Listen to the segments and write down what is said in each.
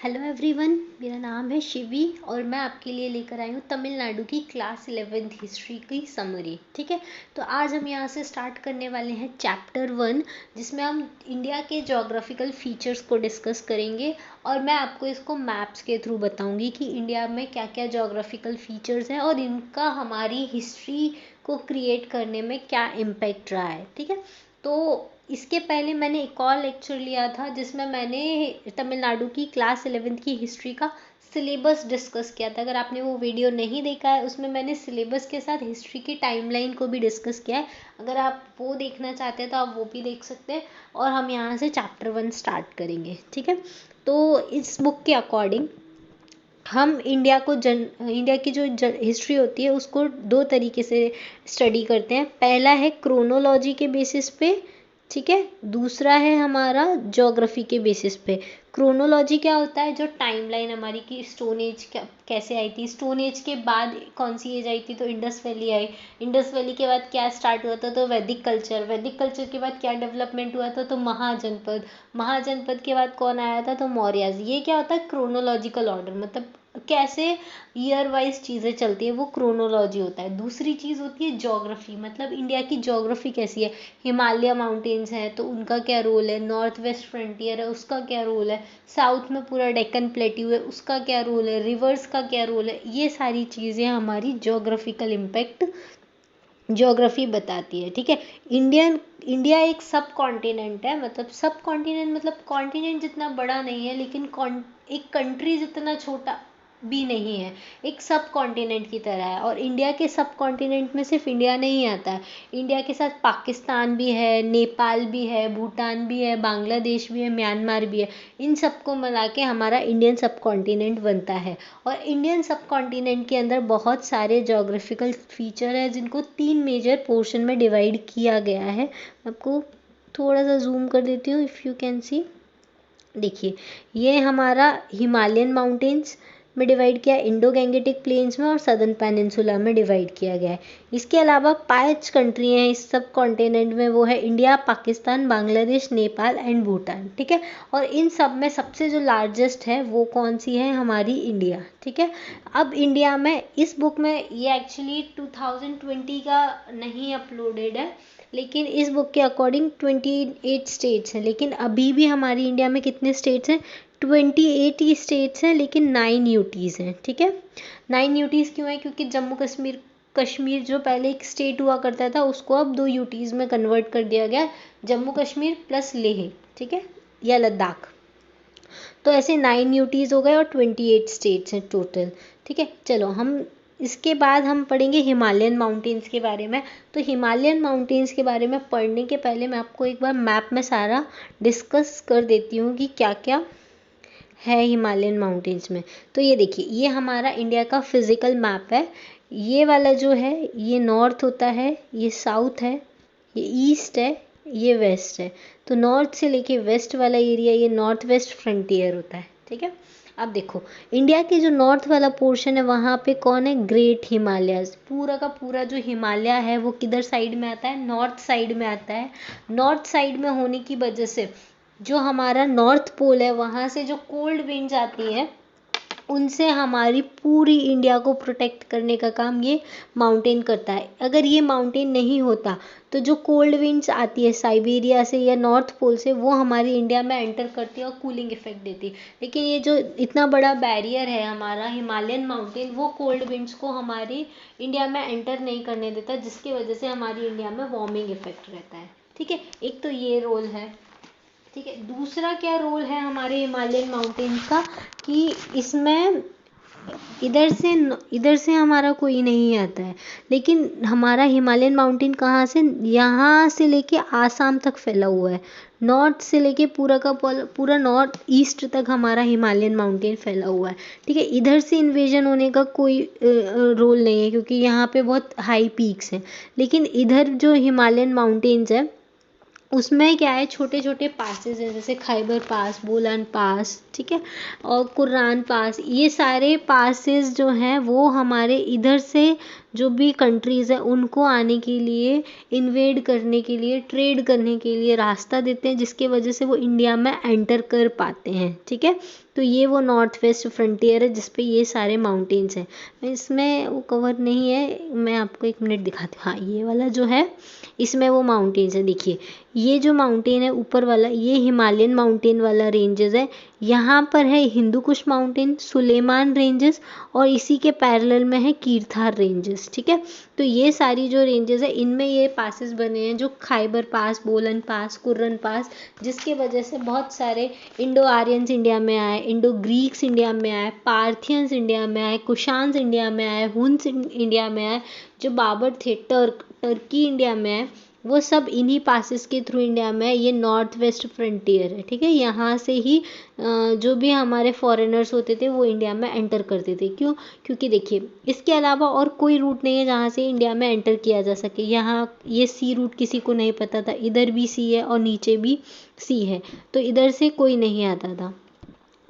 Hello everyone, मेरा नाम है शिवी और मैं आपके लिए लेकर आई हूँ तमिलनाडु की क्लास 11th हिस्ट्री की समरी। ठीक है, तो आज हम यहाँ से स्टार्ट करने वाले हैं चैप्टर 1, जिसमें हम इंडिया के जोग्राफिकल फीचर्स को डिस्कस करेंगे और मैं आपको इसको मैप्स के थ्रू बताऊंगी कि इंडिया में क्या क्या जोग्राफिकल फीचर्स हैं और इनका हमारी हिस्ट्री को क्रिएट करने में क्या इम्पैक्ट रहा है। ठीक है, तो इसके पहले मैंने एक और लेक्चर लिया था जिसमें मैंने तमिलनाडु की क्लास 11th की हिस्ट्री का सिलेबस डिस्कस किया था। अगर आपने वो वीडियो नहीं देखा है, उसमें मैंने सिलेबस के साथ हिस्ट्री की टाइमलाइन को भी डिस्कस किया है। अगर आप वो देखना चाहते हैं तो आप वो भी देख सकते हैं। और हम यहाँ से चैप्टर 1 स्टार्ट करेंगे। ठीक है, तो इस बुक के अकॉर्डिंग हम इंडिया की जो हिस्ट्री होती है उसको दो तरीके से स्टडी करते हैं। पहला है क्रोनोलॉजी के बेसिस पे, ठीक है। दूसरा है हमारा ज्योग्राफी के बेसिस पे। क्रोनोलॉजी क्या होता है, जो टाइमलाइन हमारी की स्टोन एज कैसे आई थी, स्टोन एज के बाद कौन सी एज आई थी, तो इंडस वैली आई। इंडस वैली के बाद क्या स्टार्ट हुआ था, तो वैदिक कल्चर। वैदिक कल्चर के बाद क्या डेवलपमेंट हुआ था, तो महाजनपद। महाजनपद के बाद कौन आया था, तो मौर्याज। ये क्या होता है, क्रोनोलॉजिकल ऑर्डर, मतलब कैसे ईयर वाइज चीज़ें चलती है, वो क्रोनोलॉजी होता है। दूसरी चीज़ होती है ज्योग्राफी, मतलब इंडिया की ज्योग्राफी कैसी है। हिमालय माउंटेन्स हैं तो उनका क्या रोल है, नॉर्थ वेस्ट फ्रंटियर है उसका क्या रोल है, साउथ में पूरा डेक्कन प्लेट्यू है उसका क्या रोल है, रिवर्स का क्या रोल है। ये सारी चीज़ें हमारी ज्योग्राफिकल इम्पैक्ट ज्योग्राफी बताती है। ठीक है, इंडिया एक सब कॉन्टिनेंट है, मतलब सब कॉन्टिनेंट मतलब कॉन्टिनेंट जितना बड़ा नहीं है, लेकिन एक कंट्री जितना छोटा भी नहीं है, एक सब कॉन्टिनेंट की तरह है। और इंडिया के सब कॉन्टिनेंट में सिर्फ इंडिया नहीं आता है, इंडिया के साथ पाकिस्तान भी है, नेपाल भी है, भूटान भी है, बांग्लादेश भी है, म्यांमार भी है। इन सबको मिला के हमारा इंडियन सब कॉन्टिनेंट बनता है। और इंडियन सब कॉन्टिनेंट के अंदर बहुत सारे जोग्राफिकल फीचर है जिनको 3 मेजर पोर्शन में डिवाइड किया गया है। आपको थोड़ा सा जूम कर देती हूँ, इफ़ यू कैन सी। देखिए, ये हमारा हिमालयन माउंटेन्स में डिवाइड किया, इंडो गैंगेटिक प्लेन्स में और सदर्न पेनिनसुला में डिवाइड किया गया है। इसके अलावा 5 कंट्री हैं इस सब कॉन्टिनेंट में, वो है इंडिया, पाकिस्तान, बांग्लादेश, नेपाल एंड भूटान। ठीक है, और इन सब में सबसे जो लार्जेस्ट है वो कौन सी है, हमारी इंडिया। ठीक है, अब इंडिया में इस बुक में ये एक्चुअली 2020 का नहीं अपलोडेड है, लेकिन इस बुक के अकॉर्डिंग 28 स्टेट्स हैं। लेकिन अभी भी हमारी इंडिया में कितने स्टेट्स हैं, 28 ही स्टेट्स हैं, लेकिन 9 यूटीज़ हैं। ठीक है, 9 यूटीज़ क्यों है, क्योंकि जम्मू कश्मीर जो पहले एक स्टेट हुआ करता था उसको अब 2 यूटीज़ में कन्वर्ट कर दिया गया, जम्मू कश्मीर प्लस लेह। ठीक है, या लद्दाख। तो ऐसे 9 यूटीज़ हो गए और 28 स्टेट्स हैं टोटल। ठीक है, चलो हम इसके बाद हम पढ़ेंगे हिमालयन माउंटेन्स के बारे में। तो हिमालयन माउंटेन्स के बारे में पढ़ने के पहले मैं आपको एक बार मैप में सारा डिस्कस कर देती हूँ कि क्या क्या है हिमालयन माउंटेन्स में। तो ये देखिए, ये हमारा इंडिया का फिजिकल मैप है। ये वाला जो है ये नॉर्थ होता है, ये साउथ है, ये ईस्ट है, ये वेस्ट है। तो नॉर्थ से लेके वेस्ट वाला एरिया ये नॉर्थ वेस्ट फ्रंटियर होता है। ठीक है, अब देखो इंडिया के जो नॉर्थ वाला पोर्शन है वहाँ पे कौन है, ग्रेट हिमालयाज। पूरा का पूरा जो हिमालय है वो किधर साइड में आता है, नॉर्थ साइड में आता है। नॉर्थ साइड में होने की वजह से जो हमारा नॉर्थ पोल है वहाँ से जो कोल्ड विंड्स आती हैं उनसे हमारी पूरी इंडिया को प्रोटेक्ट करने का काम ये माउंटेन करता है। अगर ये माउंटेन नहीं होता तो जो कोल्ड विंड्स आती है साइबेरिया से या नॉर्थ पोल से वो हमारी इंडिया में एंटर करती है और कूलिंग इफेक्ट देती है। लेकिन ये जो इतना बड़ा बैरियर है हमारा हिमालयन माउंटेन, वो कोल्ड विंड्स को हमारी इंडिया में एंटर नहीं करने देता, जिसकी वजह से हमारी इंडिया में वार्मिंग इफेक्ट रहता है। ठीक है, एक तो ये रोल है। ठीक है, दूसरा क्या रोल है हमारे हिमालयन माउंटेन्स का, कि इसमें इधर से हमारा कोई नहीं आता है, लेकिन हमारा हिमालयन माउंटेन कहाँ से, यहाँ से लेके आसाम तक फैला हुआ है। नॉर्थ से लेके पूरा का पूरा नॉर्थ ईस्ट तक हमारा हिमालयन माउंटेन फैला हुआ है। ठीक है, इधर से इन्वेजन होने का कोई रोल नहीं है क्योंकि यहाँ पे बहुत हाई पीक्स हैं। लेकिन इधर जो हिमालयन माउंटेन्स है उसमें क्या है, छोटे छोटे पासेस हैं, जैसे खैबर पास, बोलान पास, ठीक है, और कुर्रान पास। ये सारे पासेस जो हैं वो हमारे इधर से जो भी कंट्रीज़ हैं उनको आने के लिए, इन्वेड करने के लिए, ट्रेड करने के लिए रास्ता देते हैं, जिसके वजह से वो इंडिया में एंटर कर पाते हैं, ठीक है। तो ये वो नॉर्थ वेस्ट फ्रंटियर है जिस पे ये सारे माउंटेन्स हैं। इसमें वो कवर नहीं है, मैं आपको एक मिनट दिखाती हूँ। हाँ, ये वाला जो है इसमें वो माउंटेन्स है। देखिए ये जो माउंटेन है ऊपर वाला, ये हिमालयन माउंटेन वाला रेंजेस है। यहाँ पर है हिंदू कुश माउंटेन, सुलेमान रेंजेस, और इसी के पैरेलल में है कीरथार रेंजेस, ठीक है। तो ये सारी जो रेंजेस है इनमें ये पासेस बने हैं, जो खैबर पास, बोलन पास, कुर्रन पास, जिसके वजह से बहुत सारे इंडो आर्यंस इंडिया में आए, इंडो ग्रीक्स इंडिया में आए, पार्थियंस इंडिया में आए, कुशान्स इंडिया में आए, हुन्स इंडिया में आए, जो बाबर थे टर्की इंडिया में आए, वो सब इन्हीं पासेस के थ्रू इंडिया में है। ये नॉर्थ वेस्ट फ्रंटियर है, ठीक है। यहाँ से ही जो भी हमारे फॉरेनर्स होते थे वो इंडिया में एंटर करते थे। क्यों? क्योंकि देखिए इसके अलावा और कोई रूट नहीं है जहाँ से इंडिया में एंटर किया जा सके। यहाँ ये सी रूट किसी को नहीं पता था, इधर भी सी है और नीचे भी सी है, तो इधर से कोई नहीं आता था,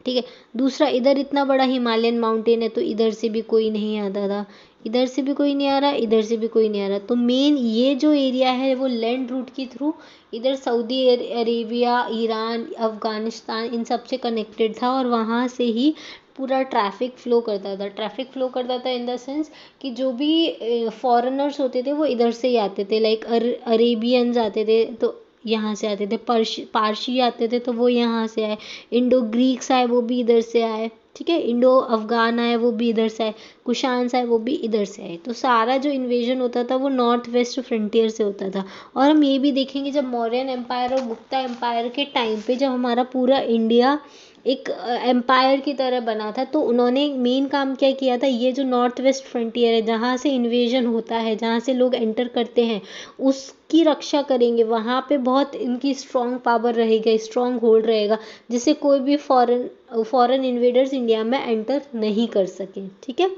ठीक है। दूसरा, इधर इतना बड़ा हिमालयन माउंटेन है तो इधर से भी कोई नहीं आता था, इधर से भी कोई नहीं आ रहा, इधर से भी कोई नहीं आ रहा। तो मेन ये जो एरिया है वो लैंड रूट के थ्रू इधर सऊदी अरेबिया, ईरान, अफ़गानिस्तान, इन सब से कनेक्टेड था, और वहाँ से ही पूरा ट्रैफिक फ़्लो करता था। ट्रैफिक फ़्लो करता था इन द सेंस कि जो भी फॉरेनर्स होते थे वो इधर से ही आते थे, लाइक अरेबियंस आते थे तो यहाँ से आते थे, पारसी आते थे तो वो यहाँ से आए, इंडो ग्रीक्स आए वो भी इधर से आए, ठीक है, इंडो अफगान आए वो भी इधर से आए, कुशान्स आए वो भी इधर से आए। तो सारा जो इन्वेजन होता था वो नॉर्थ वेस्ट फ्रंटियर से होता था। और हम ये भी देखेंगे जब मौर्यन एम्पायर और गुप्ता एम्पायर के टाइम पे जब हमारा पूरा इंडिया एक एम्पायर की तरह बना था, तो उन्होंने मेन काम क्या किया था, ये जो नॉर्थ वेस्ट फ्रंटियर है जहाँ से इन्वेजन होता है, जहाँ से लोग एंटर करते हैं, उसकी रक्षा करेंगे। वहाँ पे बहुत इनकी स्ट्रॉन्ग पावर रहेगा, स्ट्रॉन्ग होल्ड रहेगा, जिससे कोई भी फॉरेन इन्वेडर्स इंडिया में एंटर नहीं कर सके, ठीक है।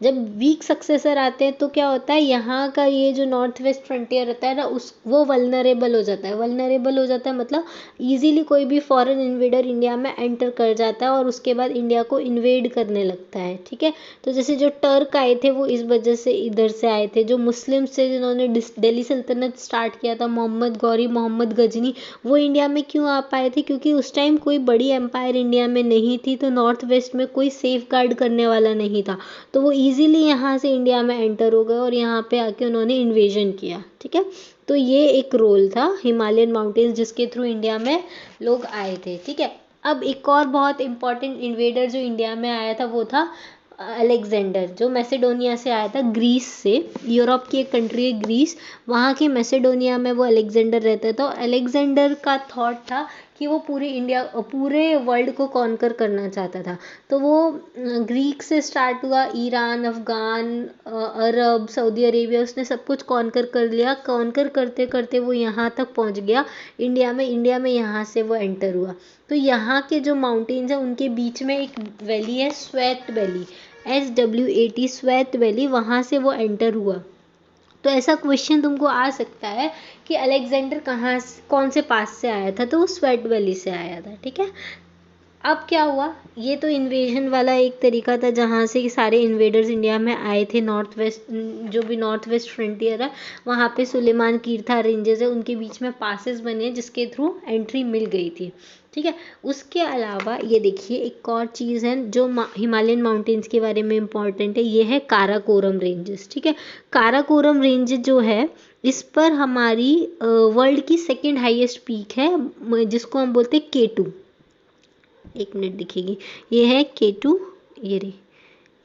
जब वीक सक्सेसर आते हैं तो क्या होता है, यहाँ का ये जो नॉर्थ वेस्ट फ्रंटियर रहता है ना, वो वल्नरेबल हो जाता है। वल्नरेबल हो जाता है मतलब ईजिली कोई भी फॉरेन इन्वेडर इंडिया में एंटर कर जाता है और उसके बाद इंडिया को इन्वेड करने लगता है, ठीक है। तो जैसे जो टर्क आए थे वो इस वजह से इधर से आए थे, जो मुस्लिम्स थे जिन्होंने दिल्ली सल्तनत स्टार्ट किया था, मोहम्मद गौरी, मोहम्मद गजनी, वो इंडिया में क्यों आ पाए थे, क्योंकि उस टाइम कोई बड़ी एम्पायर इंडिया में नहीं थी, तो नॉर्थ वेस्ट में कोई सेफ गार्ड करने वाला नहीं था, तो वो इजीली यहाँ से इंडिया में एंटर हो गए और यहाँ पे आके उन्होंने इन्वेजन किया, ठीक है। तो ये एक रोल था हिमालयन माउंटेन्स जिसके थ्रू इंडिया में लोग आए थे, ठीक है। अब एक और बहुत इंपॉर्टेंट इन्वेडर जो इंडिया में आया था वो था अलेक्जेंडर, जो मैसेडोनिया से आया था, ग्रीस से। यूरोप की एक कंट्री है ग्रीस, वहाँ की मैसेडोनिया में वो अलेक्जेंडर रहता था। अलेक्जेंडर का थॉट था कि वो पूरे वर्ल्ड को कॉन्कर करना चाहता था। तो वो ग्रीक से स्टार्ट हुआ, ईरान, अफ़गान, अरब, सऊदी अरेबिया, उसने सब कुछ कॉन्कर कर लिया। कॉन्कर करते करते वो यहाँ तक पहुँच गया इंडिया में यहाँ से वो एंटर हुआ। तो यहाँ के जो माउंटेन्स हैं उनके बीच में एक वैली है, sweat valley, SWAT, sweat valley, वहाँ से वो एंटर हुआ। तो ऐसा क्वेश्चन तुमको आ सकता है कि अलेक्जेंडर कौन से पास से आया था, तो वो स्वेट वैली से आया था, ठीक है। अब क्या हुआ, ये तो इन्वेजन वाला एक तरीका था जहाँ से सारे इन्वेडर्स इंडिया में आए थे। नॉर्थ वेस्ट, जो भी नॉर्थ वेस्ट फ्रंटियर है वहाँ पे सुलेमान कीरथा रेंजेस है, उनके बीच में पासेस बने जिसके थ्रू एंट्री मिल गई थी, ठीक है। उसके अलावा ये देखिए एक और चीज़ है जो हिमालयन माउंटेन्स के बारे में इम्पॉर्टेंट है, ये है काराकोरम रेंजेस, ठीक है। काराकोरम रेंज जो है इस पर हमारी वर्ल्ड की सेकेंड हाईएस्ट पीक है, जिसको हम बोलते हैं K2। एक मिनट दिखेगी, ये है K2, ये रे,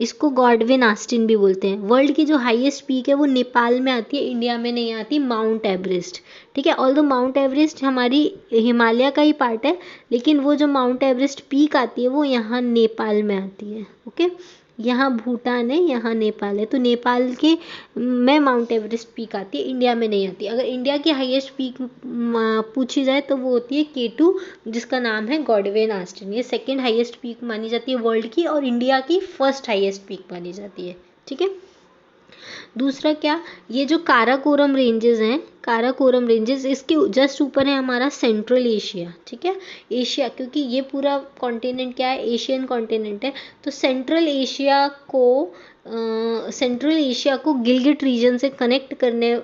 इसको गॉडविन आस्टिन भी बोलते हैं। वर्ल्ड की जो हाईएस्ट पीक है वो नेपाल में आती है, इंडिया में नहीं आती, माउंट एवरेस्ट, ठीक है। ऑल्दो माउंट एवरेस्ट हमारी हिमालय का ही पार्ट है, लेकिन वो जो माउंट एवरेस्ट पीक आती है वो यहाँ नेपाल में आती है, ओके। यहाँ भूटान है, यहाँ नेपाल है, तो नेपाल के में माउंट एवरेस्ट पीक आती है, इंडिया में नहीं आती। अगर इंडिया की हाईएस्ट पीक पूछी जाए तो वो होती है K2, जिसका नाम है गॉडविन आस्टिन। ये सेकंड हाईएस्ट पीक मानी जाती है वर्ल्ड की और इंडिया की फर्स्ट हाईएस्ट पीक मानी जाती है, ठीक है। दूसरा क्या, ये जो काराकोरम रेंजेस हैं, काराकोरम रेंजेस, इसके जस्ट ऊपर है हमारा सेंट्रल एशिया, ठीक है, एशिया, क्योंकि ये पूरा कॉन्टिनेंट क्या है, एशियन कॉन्टिनेंट है, तो सेंट्रल एशिया को गिलगिट रीजन से कनेक्ट करने,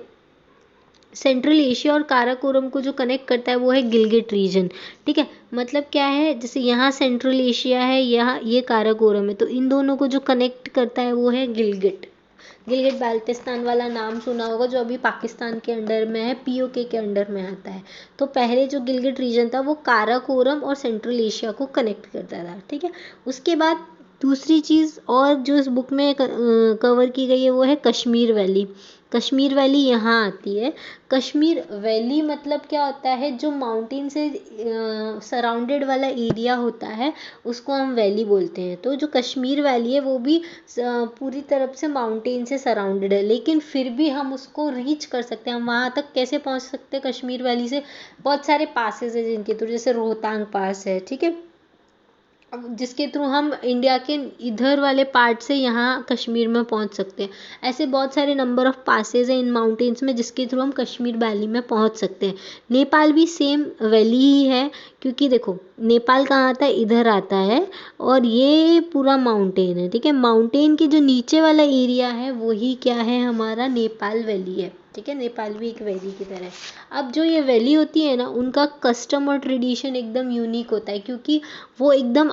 सेंट्रल एशिया और काराकोरम को जो कनेक्ट करता है वो है गिलगिट रीजन, ठीक है। मतलब क्या है, जैसे यहाँ सेंट्रल एशिया है, यहाँ ये काराकोरम है, तो इन दोनों को जो कनेक्ट करता है वो है गिलगिट। गिलगिट बाल्टिस्तान वाला नाम सुना होगा, जो अभी पाकिस्तान के अंडर में है, पीओके के अंडर में आता है। तो पहले जो गिलगिट रीजन था वो काराकोरम और सेंट्रल एशिया को कनेक्ट करता था, ठीक है। उसके बाद दूसरी चीज़ और जो इस बुक में कवर की गई है वो है कश्मीर वैली। कश्मीर वैली यहाँ आती है। कश्मीर वैली मतलब क्या होता है, जो माउंटेन से सराउंडेड वाला एरिया होता है उसको हम वैली बोलते हैं। तो जो कश्मीर वैली है वो भी पूरी तरफ से माउंटेन से सराउंडेड है, लेकिन फिर भी हम उसको रीच कर सकते हैं। हम वहाँ तक कैसे पहुँच सकते हैं कश्मीर वैली से, बहुत सारे पासेस है जिनके थ्रू, जैसे रोहतांग पास है, ठीक है, जिसके थ्रू हम इंडिया के इधर वाले पार्ट से यहाँ कश्मीर में पहुँच सकते हैं। ऐसे बहुत सारे नंबर ऑफ पासेज हैं इन माउंटेन्स में जिसके थ्रू हम कश्मीर वैली में पहुँच सकते हैं। नेपाल भी सेम वैली ही है, क्योंकि देखो नेपाल कहाँ आता है, इधर आता है, और ये पूरा माउंटेन है, ठीक है। माउंटेन के जो नीचे वाला एरिया है वही क्या है, हमारा नेपाल वैली है, ठीक है। नेपाल भी एक वैली की तरह है। अब जो ये वैली होती है ना, उनका कस्टम और ट्रेडिशन एकदम यूनिक होता है, क्योंकि वो एकदम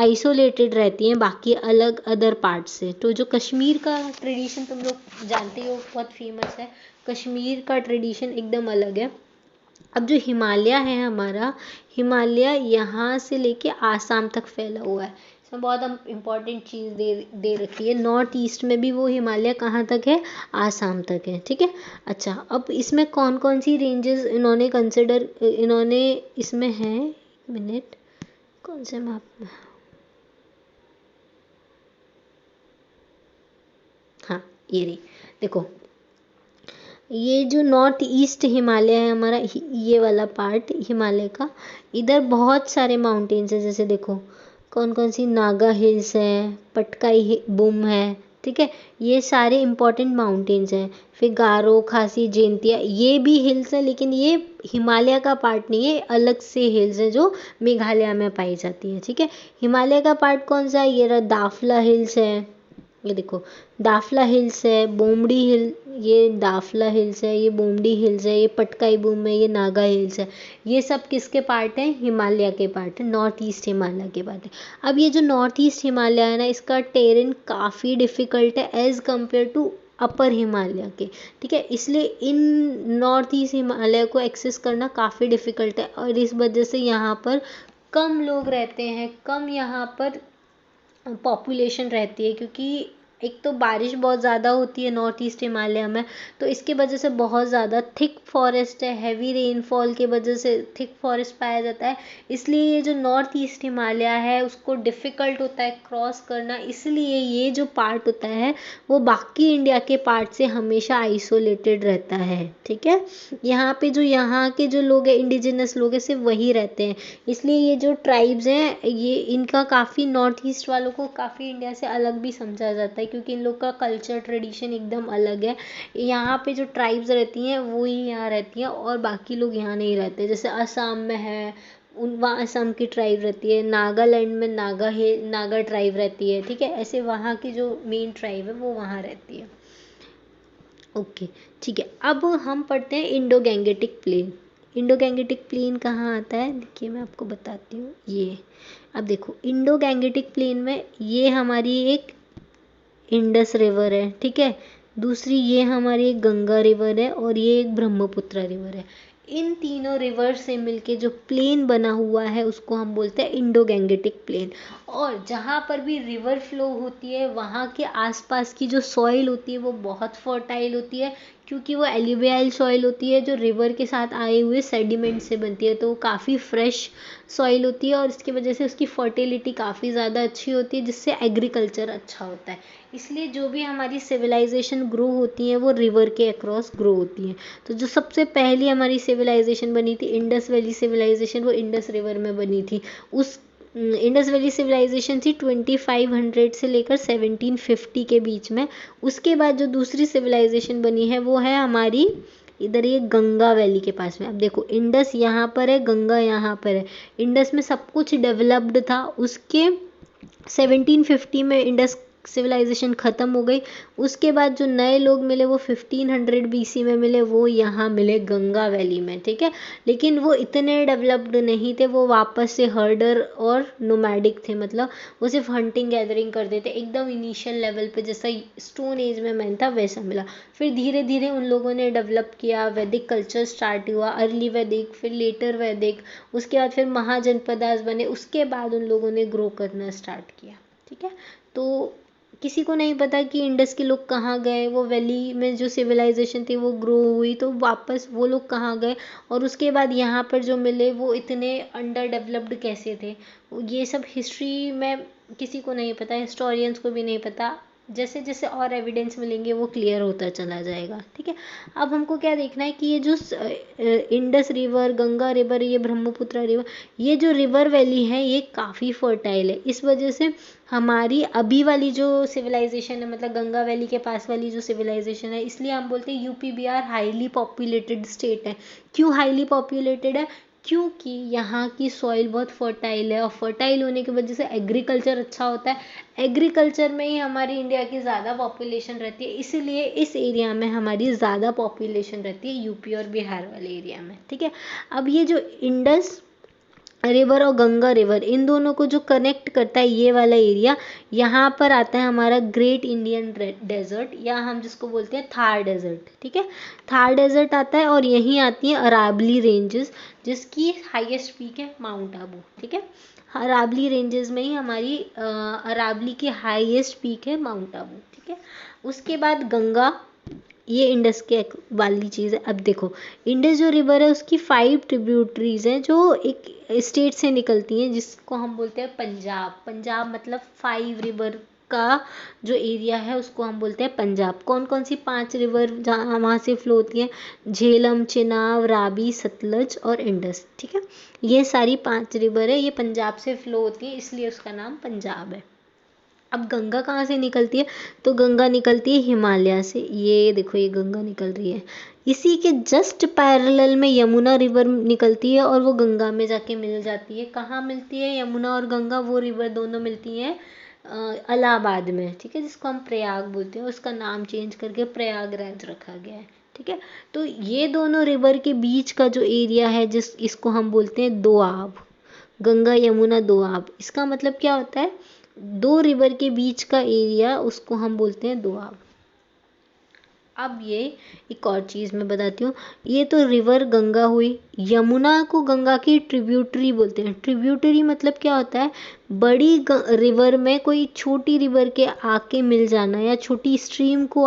आइसोलेटेड रहती हैं बाकी अलग अदर पार्ट से। तो जो कश्मीर का ट्रेडिशन तुम लोग जानते हो, बहुत फेमस है, कश्मीर का ट्रेडिशन एकदम अलग है। अब जो हिमालय है हमारा, हिमालय यहाँ से लेके आसाम तक फैला हुआ है। इसमें बहुत हम इम्पॉर्टेंट चीज़ दे रखी है, नॉर्थ ईस्ट में भी वो हिमालय कहाँ तक है, आसाम तक है, ठीक है। अच्छा, अब इसमें कौन कौन सी रेंजेस इन्होंने इसमें है, एक मिनट, कौन से मैप में, हाँ ये रही, देखो ये जो नॉर्थ ईस्ट हिमालय है हमारा, ये वाला पार्ट हिमालय का, इधर बहुत सारे माउंटेन्स है, जैसे देखो कौन कौन सी, नागा हिल्स है, पटकाई बूम है, ठीक है, ये सारे इंपॉर्टेंट माउंटेन्स हैं। फिर गारो, खासी, जैंतिया, ये भी हिल्स है, लेकिन ये हिमालय का पार्ट नहीं है, अलग से हिल्स है जो मेघालय में पाई जाती है, ठीक है। हिमालय का पार्ट कौन सा है, ये रहा दाफला हिल्स है, ये देखो दाफला हिल्स है, बोमडी हिल, ये दाफला हिल्स है, ये बोमडी हिल्स है, ये पटकाई बूम है, ये नागा हिल्स है। ये सब किसके पार्ट हैं, हिमालय के पार्ट है, नॉर्थ ईस्ट हिमालय के पार्ट है। अब ये जो नॉर्थ ईस्ट हिमालय है ना, इसका टेरेन काफ़ी डिफ़िकल्ट है एज़ कम्पेयर टू अपर हिमालय के, ठीक है। इसलिए इन नॉर्थ ईस्ट हिमालय को एक्सेस करना काफ़ी डिफ़िकल्ट है, और इस वजह से यहाँ पर कम लोग रहते हैं, कम यहाँ पर पॉपुलेशन रहती है, क्योंकि एक तो बारिश बहुत ज़्यादा होती है नॉर्थ ईस्ट हिमालय में, तो इसके वजह से बहुत ज़्यादा थिक फॉरेस्ट है, हैवी रेनफॉल के वजह से थिक फॉरेस्ट पाया जाता है। इसलिए ये जो नॉर्थ ईस्ट हिमालय है उसको डिफ़िकल्ट होता है क्रॉस करना, इसलिए ये जो पार्ट होता है वो बाकी इंडिया के पार्ट से हमेशा आइसोलेटेड रहता है, ठीक है। यहाँ पे जो यहाँ के जो लोग हैं, इंडिजिनस लोग हैं, सिर्फ वही रहते हैं। इसलिए ये जो ट्राइब्स हैं, ये इनका काफ़ी नॉर्थ ईस्ट वालों को काफ़ी इंडिया से अलग भी समझा जाता है, क्योंकि इन लोग का कल्चर ट्रेडिशन एकदम अलग है। यहाँ पे जो ट्राइब्स रहती हैं वो ही यहाँ रहती हैं, और बाकी लोग यहाँ नहीं रहते। जैसे असम में है, वहाँ असम की ट्राइब रहती है, नागालैंड में नागा ट्राइब रहती है, ठीक है। ऐसे वहाँ की जो मेन ट्राइब है वो वहाँ रहती है। ओके, ठीक है। अब हम पढ़ते हैं Indo Gangetic plain. Indo Gangetic plain कहाँ आता है, देखिए मैं आपको बताती हूँ। ये अब देखो, इंडो गैंगेटिक प्लेन में ये हमारी एक इंडस रिवर है, ठीक है, दूसरी ये हमारी एक गंगा रिवर है, और ये एक ब्रह्मपुत्र रिवर है। इन तीनों रिवर से मिलके जो प्लेन बना हुआ है उसको हम बोलते हैं इंडो गैंगेटिक प्लेन। और जहाँ पर भी रिवर फ्लो होती है वहाँ के आसपास की जो सॉइल होती है वो बहुत फर्टाइल होती है, क्योंकि वो एल्यूवियल सॉइल होती है जो रिवर के साथ आए हुए सेडिमेंट से बनती है, तो वो काफ़ी फ्रेश सॉइल होती है, और इसकी वजह से उसकी फर्टिलिटी काफ़ी ज़्यादा अच्छी होती है, जिससे एग्रीकल्चर अच्छा होता है। इसलिए जो भी हमारी सिविलाइजेशन ग्रो होती है वो रिवर के अक्रॉस ग्रो होती है। तो जो सबसे पहली हमारी सिविलाइजेशन बनी थी, इंडस वैली सिविलाइजेशन, वो इंडस रिवर में बनी थी। इंडस वैली सिविलाइजेशन थी 2500 से लेकर 1750 के बीच में। उसके बाद जो दूसरी सिविलाइजेशन बनी है वो है हमारी इधर ये गंगा वैली के पास में। अब देखो इंडस यहाँ पर है, गंगा यहाँ पर है। इंडस में सब कुछ डेवलप्ड था, उसके 1750 में इंडस सिविलाइजेशन ख़त्म हो गई। उसके बाद जो नए लोग मिले वो 1500 BC में मिले, वो यहाँ मिले गंगा वैली में, ठीक है। लेकिन वो इतने डेवलप्ड नहीं थे, वो वापस से हर्डर और नोमैडिक थे, मतलब वो सिर्फ हंटिंग गैदरिंग करते थे, एकदम इनिशियल लेवल पे जैसा स्टोन एज में मैन था वैसा मिला। फिर धीरे धीरे उन लोगों ने डेवलप किया, वैदिक कल्चर स्टार्ट हुआ, अर्ली वैदिक, फिर लेटर वैदिक, उसके बाद फिर महाजनपदास बने, उसके बाद उन लोगों ने ग्रो करना स्टार्ट किया, ठीक है। तो किसी को नहीं पता कि इंडस के लोग कहाँ गए, वो वैली में जो सिविलाइजेशन थी वो ग्रो हुई तो वापस वो लोग कहाँ गए, और उसके बाद यहाँ पर जो मिले वो इतने अंडर डेवलप्ड कैसे थे। ये सब हिस्ट्री में किसी को नहीं पता, हिस्टोरियंस को भी नहीं पता। जैसे जैसे और एविडेंस मिलेंगे वो क्लियर होता चला जाएगा, ठीक है। अब हमको क्या देखना है कि ये जो इंडस रिवर, गंगा रिवर, ये ब्रह्मपुत्र रिवर, ये जो रिवर वैली है ये काफ़ी फर्टाइल है। इस वजह से हमारी अभी वाली जो सिविलाइजेशन है, मतलब गंगा वैली के पास वाली जो सिविलाइजेशन है, इसलिए हम बोलते हैं UP Bihar highly populated state है। क्यों हाईली पॉपुलेटेड है? क्योंकि यहाँ की सॉइल बहुत फर्टाइल है, और फर्टाइल होने की वजह से एग्रीकल्चर अच्छा होता है। एग्रीकल्चर में ही हमारी इंडिया की ज़्यादा पॉपुलेशन रहती है, इसीलिए इस एरिया में हमारी ज़्यादा पॉपुलेशन रहती है, यूपी और बिहार वाले एरिया में, ठीक है। अब ये जो इंडस रिवर और गंगा रिवर, इन दोनों को जो कनेक्ट करता है ये वाला एरिया, यहाँ पर आता है हमारा ग्रेट इंडियन डेजर्ट, या हम जिसको बोलते हैं थार डेजर्ट, ठीक है। थार डेजर्ट आता है, और यहीं आती है अरावली रेंजेस, जिसकी हाईएस्ट पीक है माउंट आबू, ठीक है। अरावली रेंजेस में ही हमारी अरावली की हाईएस्ट पीक है माउंट आबू, ठीक है। उसके बाद गंगा, ये इंडस के वाली चीज़ है। अब देखो इंडस जो रिवर है उसकी 5 ट्रिब्यूटरीज हैं जो एक स्टेट से निकलती हैं, जिसको हम बोलते हैं पंजाब। पंजाब मतलब 5 रिवर का जो एरिया है उसको हम बोलते हैं पंजाब। कौन कौन सी 5 रिवर जहाँ वहाँ से फ्लो होती हैं? झेलम, चिनाब, रावी, सतलज और इंडस, ठीक है। ये सारी 5 रिवर है, ये पंजाब से फ्लो होती है, इसलिए उसका नाम पंजाब है। अब गंगा कहाँ से निकलती है? तो गंगा निकलती है हिमालय से। ये देखो ये गंगा निकल रही है, इसी के जस्ट पैरेलल में यमुना रिवर निकलती है, और वो गंगा में जाके मिल जाती है। कहाँ मिलती है यमुना और गंगा? वो रिवर दोनों मिलती हैं इलाहाबाद में, ठीक है, जिसको हम प्रयाग बोलते हैं। उसका नाम चेंज करके प्रयागराज रखा गया है, ठीक है। तो ये दोनों रिवर के बीच का जो एरिया है इसको हम बोलते हैं दोआब। गंगा यमुना दोआब, इसका मतलब क्या होता है? 2 रिवर के बीच का एरिया, उसको हम बोलते हैं दोआब। अब ये एक और चीज़ मैं बताती हूँ, ये तो रिवर गंगा हुई। यमुना को गंगा की ट्रिब्यूटरी बोलते हैं। ट्रिब्यूटरी मतलब क्या होता है? बड़ी रिवर में कोई छोटी रिवर के आके मिल जाना, या छोटी स्ट्रीम को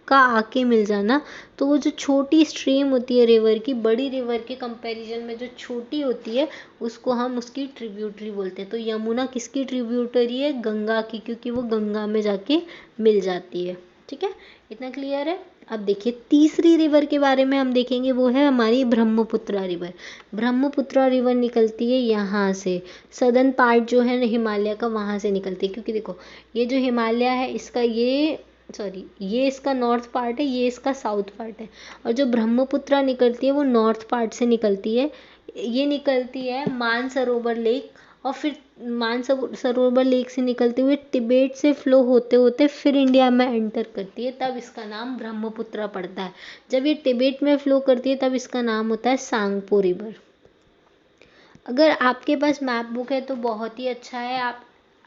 आके मिल जाना। तो वो जो छोटी स्ट्रीम होती है रिवर की, बड़ी रिवर के कंपैरिजन में जो छोटी होती है, उसको हम उसकी ट्रिब्यूटरी बोलते हैं। तो यमुना किसकी ट्रिब्यूटरी है? गंगा की, क्योंकि वो गंगा में जाके मिल जाती है, ठीक है। इतना क्लियर है? अब देखिए तीसरी रिवर के बारे में हम देखेंगे, वो है हमारी ब्रह्मपुत्रा रिवर। ब्रह्मपुत्रा रिवर निकलती है यहाँ से, सदर्न पार्ट जो है हिमालय का, वहाँ से निकलती है। क्योंकि देखो ये जो हिमालय है इसका ये इसका नॉर्थ पार्ट है, ये इसका साउथ पार्ट है, और जो ब्रह्मपुत्रा निकलती है वो नॉर्थ पार्ट से निकलती है। ये निकलती है मानसरोवर लेक, और फिर मानसरोवर लेक से निकलते हुए तिब्बत से फ्लो होते होते फिर इंडिया में एंटर करती है, तब इसका नाम ब्रह्मपुत्रा पड़ता है। जब ये तिब्बत में फ्लो करती है तब इसका नाम होता है सांगपो रिवर। अगर आपके पास मैप बुक है तो बहुत ही अच्छा है।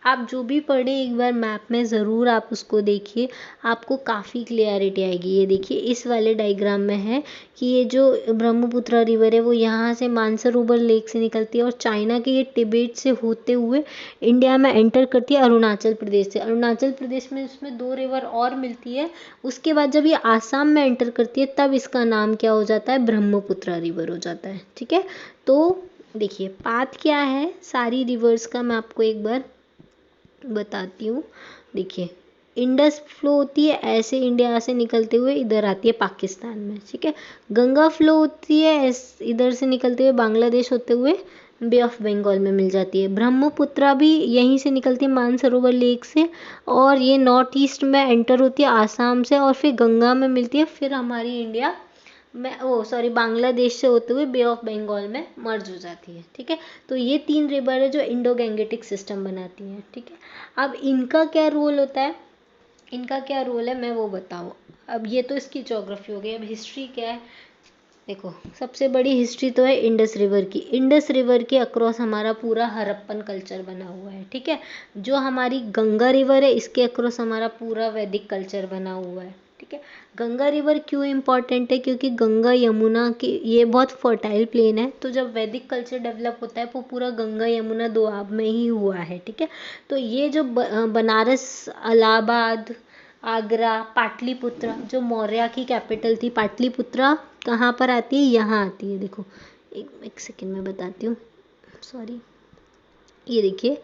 आप जो भी पढ़ें एक बार मैप में ज़रूर आप उसको देखिए, आपको काफ़ी क्लियरिटी आएगी। ये देखिए इस वाले डायग्राम में है कि ये जो ब्रह्मपुत्रा रिवर है वो यहाँ से मानसरोवर लेक से निकलती है, और चाइना के ये तिब्बत से होते हुए इंडिया में एंटर करती है अरुणाचल प्रदेश से। अरुणाचल प्रदेश में इसमें 2 रिवर और मिलती है। उसके बाद जब ये आसाम में एंटर करती है तब इसका नाम क्या हो जाता है? ब्रह्मपुत्रा रिवर हो जाता है, ठीक है। तो देखिए पाथ क्या है सारी रिवर्स का, मैं आपको एक बार बताती हूँ। देखिए इंडस फ्लो होती है ऐसे इंडिया से निकलते हुए इधर आती है पाकिस्तान में, ठीक है। गंगा फ्लो होती है इधर से निकलते हुए बांग्लादेश होते हुए बे ऑफ बंगाल में मिल जाती है। ब्रह्मपुत्रा भी यहीं से निकलती है मानसरोवर लेक से, और ये नॉर्थ ईस्ट में एंटर होती है आसाम से, और फिर गंगा में मिलती है, फिर हमारी इंडिया में बांग्लादेश से होते हुए बे ऑफ बंगाल में मर्ज हो जाती है। ठीक है, तो ये 3 रिवर है जो इंडो गैंगेटिक सिस्टम बनाती हैं। ठीक है, अब इनका क्या रोल होता है, इनका क्या रोल है मैं वो बताऊँ। अब ये तो इसकी ज्योग्राफी हो गई। अब हिस्ट्री क्या है, देखो सबसे बड़ी हिस्ट्री तो है इंडस रिवर की। इंडस रिवर के अक्रॉस हमारा पूरा हड़प्पन कल्चर बना हुआ है। ठीक है, जो हमारी गंगा रिवर है इसके अक्रॉस हमारा पूरा वैदिक कल्चर बना हुआ है। ठीक है, गंगा रिवर क्यों इम्पॉर्टेंट है, क्योंकि गंगा यमुना की ये बहुत फर्टाइल प्लेन है, तो जब वैदिक कल्चर डेवलप होता है वो पूरा गंगा यमुना दोआब में ही हुआ है। ठीक है, तो ये जो बनारस, इलाहाबाद, आगरा, पाटलिपुत्रा जो मौर्य की कैपिटल थी, पाटलिपुत्रा कहाँ पर आती है, यहाँ आती है। देखो एक सेकंड में बताती हूँ, सॉरी। ये देखिए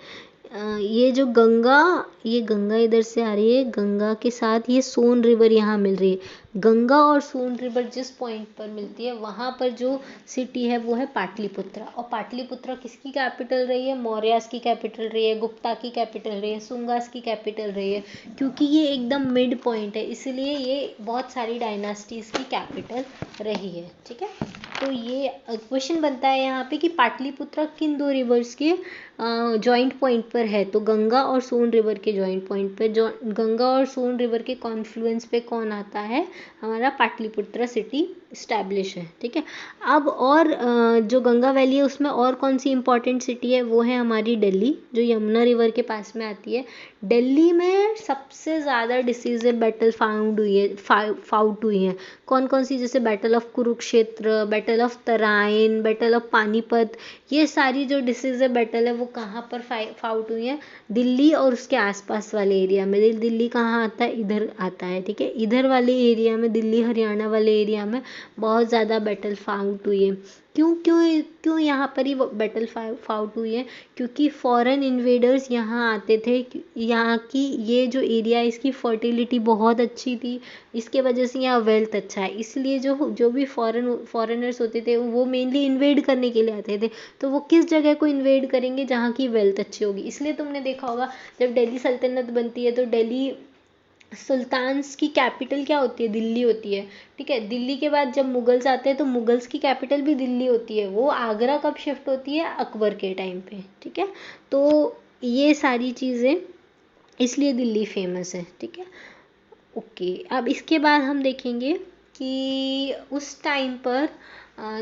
ये गंगा इधर से आ रही है, गंगा के साथ ये सोन रिवर यहाँ मिल रही है। गंगा और सोन रिवर जिस पॉइंट पर मिलती है वहाँ पर जो सिटी है वो है पाटलिपुत्रा। और पाटलिपुत्रा किसकी कैपिटल रही है, मौर्यास की कैपिटल रही है, गुप्ता की कैपिटल रही है, शुंगास की कैपिटल रही है। क्योंकि ये एकदम मिड पॉइंट है इसलिए ये बहुत सारी डायनास्टीज की कैपिटल रही है। ठीक है, तो ये क्वेश्चन बनता है यहाँ पे कि पाटलिपुत्रा किन 2 रिवर्स के जॉइंट पॉइंट पर है, तो गंगा और सोन रिवर के जॉइंट पॉइंट पे, जो गंगा और सोन रिवर के कॉन्फ्लुएंस पे कौन आता है, हमारा पाटलिपुत्रा सिटी इस्टेब्लिश है। ठीक है, अब और जो गंगा वैली है उसमें और कौन सी इंपॉर्टेंट सिटी है, वो है हमारी दिल्ली जो यमुना रिवर के पास में आती है। दिल्ली में सबसे ज़्यादा डिसीजर बैटल फाउट हुई हैं। कौन कौन सी, जैसे battle of Kurukshetra, battle of Tarain, battle of Panipat, ये सारी जो डिसीजर बैटल है वो कहाँ पर फाउट हुई है, दिल्ली और उसके आसपास वाले एरिया में। दिल्ली कहाँ आता है, इधर आता है। ठीक है, इधर वाले एरिया में, दिल्ली हरियाणा वाले एरिया में बहुत ज़्यादा बैटल फाउट हुई है। क्यों क्यों क्यों यहाँ पर ही बैटल फाउट हुई है, क्योंकि फॉरेन इन्वेडर्स यहाँ आते थे। यहाँ की ये जो एरिया है इसकी फर्टिलिटी बहुत अच्छी थी, इसके वजह से यहाँ वेल्थ अच्छा है, इसलिए जो भी फॉरेनर्स होते थे वो मेनली इन्वेड करने के लिए आते थे। तो वो किस जगह को इन्वेड करेंगे, जहाँ की वेल्थ अच्छी होगी। इसलिए तुमने देखा होगा जब दिल्ली सल्तनत बनती है तो दिल्ली सुल्तान्स की कैपिटल क्या होती है, दिल्ली होती है। ठीक है, दिल्ली के बाद जब मुगल्स आते हैं तो मुगल्स की कैपिटल भी दिल्ली होती है। वो आगरा कब शिफ्ट होती है, अकबर के टाइम पे। ठीक है, तो ये सारी चीज़ें इसलिए दिल्ली फेमस है। ठीक है, ओके। अब इसके बाद हम देखेंगे कि उस टाइम पर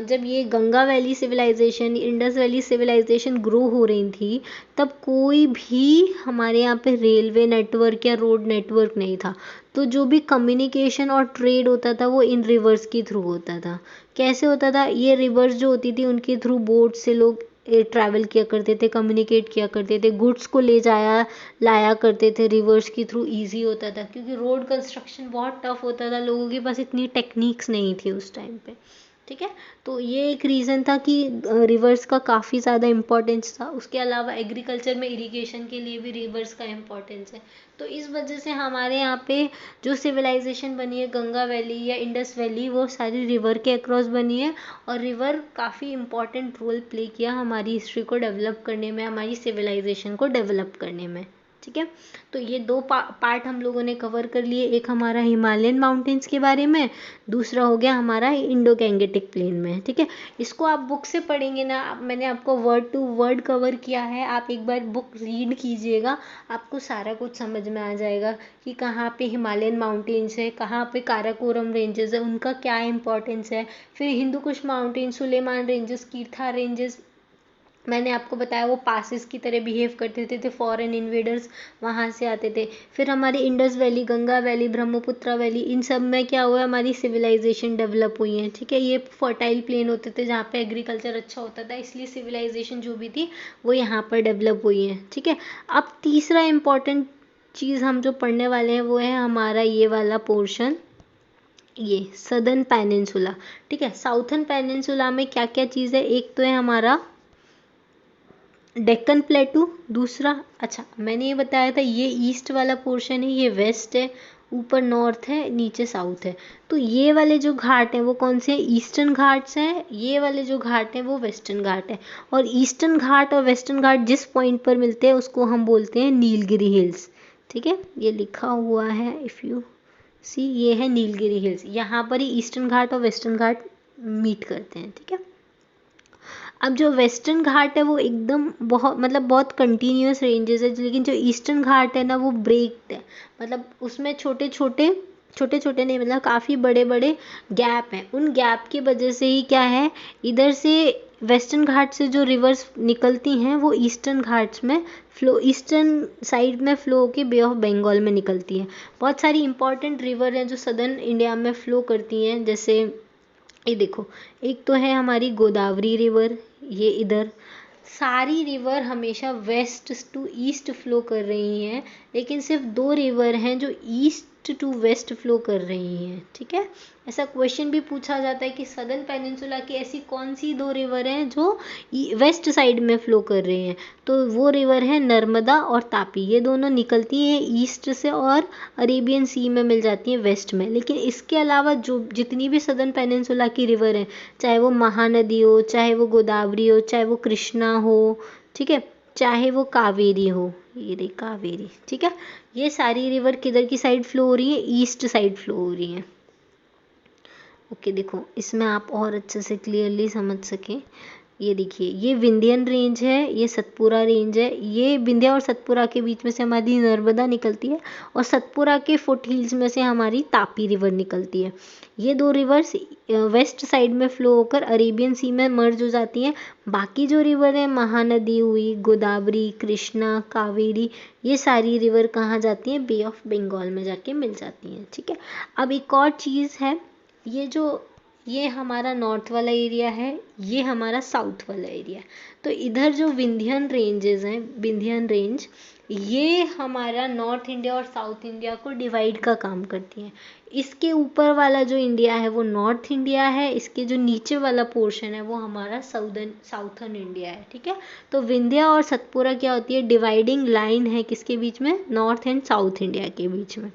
जब ये Ganga valley civilisation, Indus valley civilisation grow हो रही थी, तब कोई भी हमारे यहाँ पे रेलवे नेटवर्क या रोड नेटवर्क नहीं था। तो जो भी कम्युनिकेशन और ट्रेड होता था वो इन रिवर्स के थ्रू होता था। कैसे होता था, ये रिवर्स जो होती थी उनके थ्रू बोट से लोग ट्रैवल किया करते थे, कम्युनिकेट किया करते थे, गुड्स को ले जाया लाया करते थे, रिवर्स के थ्रू इजी होता था। क्योंकि रोड कंस्ट्रक्शन बहुत टफ होता था, लोगों के पास इतनी टेक्निक्स नहीं थी उस टाइम पे। ठीक है, तो ये एक रीज़न था कि रिवर्स का काफ़ी ज़्यादा इम्पोर्टेंस था। उसके अलावा एग्रीकल्चर में इरिगेशन के लिए भी रिवर्स का इम्पोर्टेंस है। तो इस वजह से हमारे यहाँ पे जो सिविलाइजेशन बनी है गंगा वैली या इंडस वैली, वो सारी रिवर के अक्रॉस बनी है। और रिवर काफ़ी इम्पोर्टेंट रोल प्ले किया हमारी हिस्ट्री को डेवलप करने में, हमारी सिविलाइजेशन को डेवलप करने में। ठीक है, तो ये 2 पार्ट हम लोगों ने कवर कर लिए। एक हमारा हिमालयन माउंटेन्स के बारे में, दूसरा हो गया हमारा इंडो गैंगेटिक प्लेन में। ठीक है, इसको आप बुक से पढ़ेंगे ना, मैंने आपको वर्ड टू वर्ड कवर किया है, आप एक बार बुक रीड कीजिएगा, आपको सारा कुछ समझ में आ जाएगा कि कहाँ पे हिमालयन माउंटेन्स है, कहाँ पे काराकोरम रेंजेस है, उनका क्या इंपॉर्टेंस है। फिर Hindu Kush mountains, Suleman ranges, कीर्था ranges, मैंने आपको बताया वो पासिस की तरह बिहेव करते थे फॉरेन इन्वेडर्स वहाँ से आते थे। फिर हमारी Indus valley, Ganga valley, Brahmaputra valley, इन सब में क्या हुआ, हमारी सिविलाइजेशन डेवलप हुई है। ठीक है, ये फर्टाइल प्लेन होते थे जहाँ पे एग्रीकल्चर अच्छा होता था, इसलिए सिविलाइजेशन जो भी थी वो यहाँ पर डेवलप हुई है। ठीक है, अब तीसरा इम्पॉर्टेंट चीज़ हम जो पढ़ने वाले हैं वो है हमारा ये वाला पोर्शन, ये सदर्न पेनिनसुला। ठीक है, साउथर्न पेनिनसुला में क्या क्या चीज़ है, एक तो है हमारा डेक्कन प्लेटू, दूसरा, अच्छा मैंने ये बताया था ये ईस्ट वाला पोर्शन है, ये वेस्ट है, ऊपर नॉर्थ है, नीचे साउथ है। तो ये वाले जो घाट हैं वो कौन से हैं? ईस्टर्न घाट्स हैं। ये वाले जो घाट हैं वो वेस्टर्न घाट है। और ईस्टर्न घाट और वेस्टर्न घाट जिस पॉइंट पर मिलते हैं उसको हम बोलते हैं नीलगिरी हिल्स। ठीक है, ये लिखा हुआ है इफ़ यू सी, ये है नीलगिरी हिल्स। यहाँ पर ही ईस्टर्न घाट और वेस्टर्न घाट मीट करते हैं। ठीक है, अब जो वेस्टर्न घाट है वो एकदम बहुत कंटिन्यूस रेंजेस है, लेकिन जो ईस्टर्न घाट है ना वो ब्रेक्ड है। मतलब उसमें छोटे छोटे नहीं, मतलब काफ़ी बड़े बड़े गैप हैं। उन गैप की वजह से ही क्या है, इधर से वेस्टर्न घाट से जो रिवर्स निकलती हैं वो ईस्टर्न घाट्स में ईस्टर्न साइड में फ्लो होकर बे ऑफ बंगाल में निकलती हैं। बहुत सारी इंपॉर्टेंट रिवर हैं जो सदर्न इंडिया में फ्लो करती हैं, जैसे ये देखो, एक तो है हमारी गोदावरी रिवर, ये इधर। सारी रिवर हमेशा वेस्ट टू ईस्ट फ्लो कर रही हैं, लेकिन सिर्फ 2 रिवर हैं जो ईस्ट टू वेस्ट फ्लो कर रही हैं। ठीक है, ऐसा क्वेश्चन भी पूछा जाता है कि सदर्न पेनिनसुला की ऐसी कौन सी 2 रिवर हैं जो वेस्ट साइड में फ्लो कर रही हैं? तो वो रिवर है नर्मदा और तापी। ये दोनों निकलती हैं ईस्ट से और अरेबियन सी में मिल जाती हैं वेस्ट में। लेकिन इसके अलावा जो जितनी भी सदर्न पेनिनसुला की रिवर हैं, चाहे वो महानदी हो, चाहे वो गोदावरी हो, चाहे वो कृष्णा हो, ठीक है, चाहे वो कावेरी हो, ये देख कावेरी, ठीक है, ये सारी रिवर किधर की साइड फ्लो हो रही है? ईस्ट साइड फ्लो हो रही हैं। ओके, देखो इसमें आप और अच्छे से क्लियरली समझ सकें, ये देखिए, ये विंध्यन रेंज है, ये सतपुरा रेंज है। ये विंध्या और सतपुरा के बीच में से हमारी नर्मदा निकलती है और सतपुरा के फुट हिल्स में से हमारी तापी रिवर निकलती है। ये 2 रिवर्स वेस्ट साइड में फ्लो होकर अरेबियन सी में मर्ज हो जाती हैं। बाकी जो रिवर है, महानदी हुई, गोदावरी, कृष्णा, कावेरी, ये सारी रिवर कहाँ जाती हैं? बे ऑफ बंगाल में जाके मिल जाती हैं। ठीक है, अब एक और चीज़ है, ये हमारा नॉर्थ वाला एरिया है, ये हमारा साउथ वाला एरिया है। तो इधर जो विंध्यन रेंजेस हैं, विंध्यन रेंज, ये हमारा नॉर्थ इंडिया और साउथ इंडिया को डिवाइड का काम करती हैं। इसके ऊपर वाला जो इंडिया है वो नॉर्थ इंडिया है, इसके जो नीचे वाला पोर्शन है वो हमारा साउथर्न इंडिया है। ठीक है, तो विंध्या और सतपुरा क्या होती है? डिवाइडिंग लाइन है किसके बीच में? नॉर्थ एंड साउथ इंडिया के बीच में।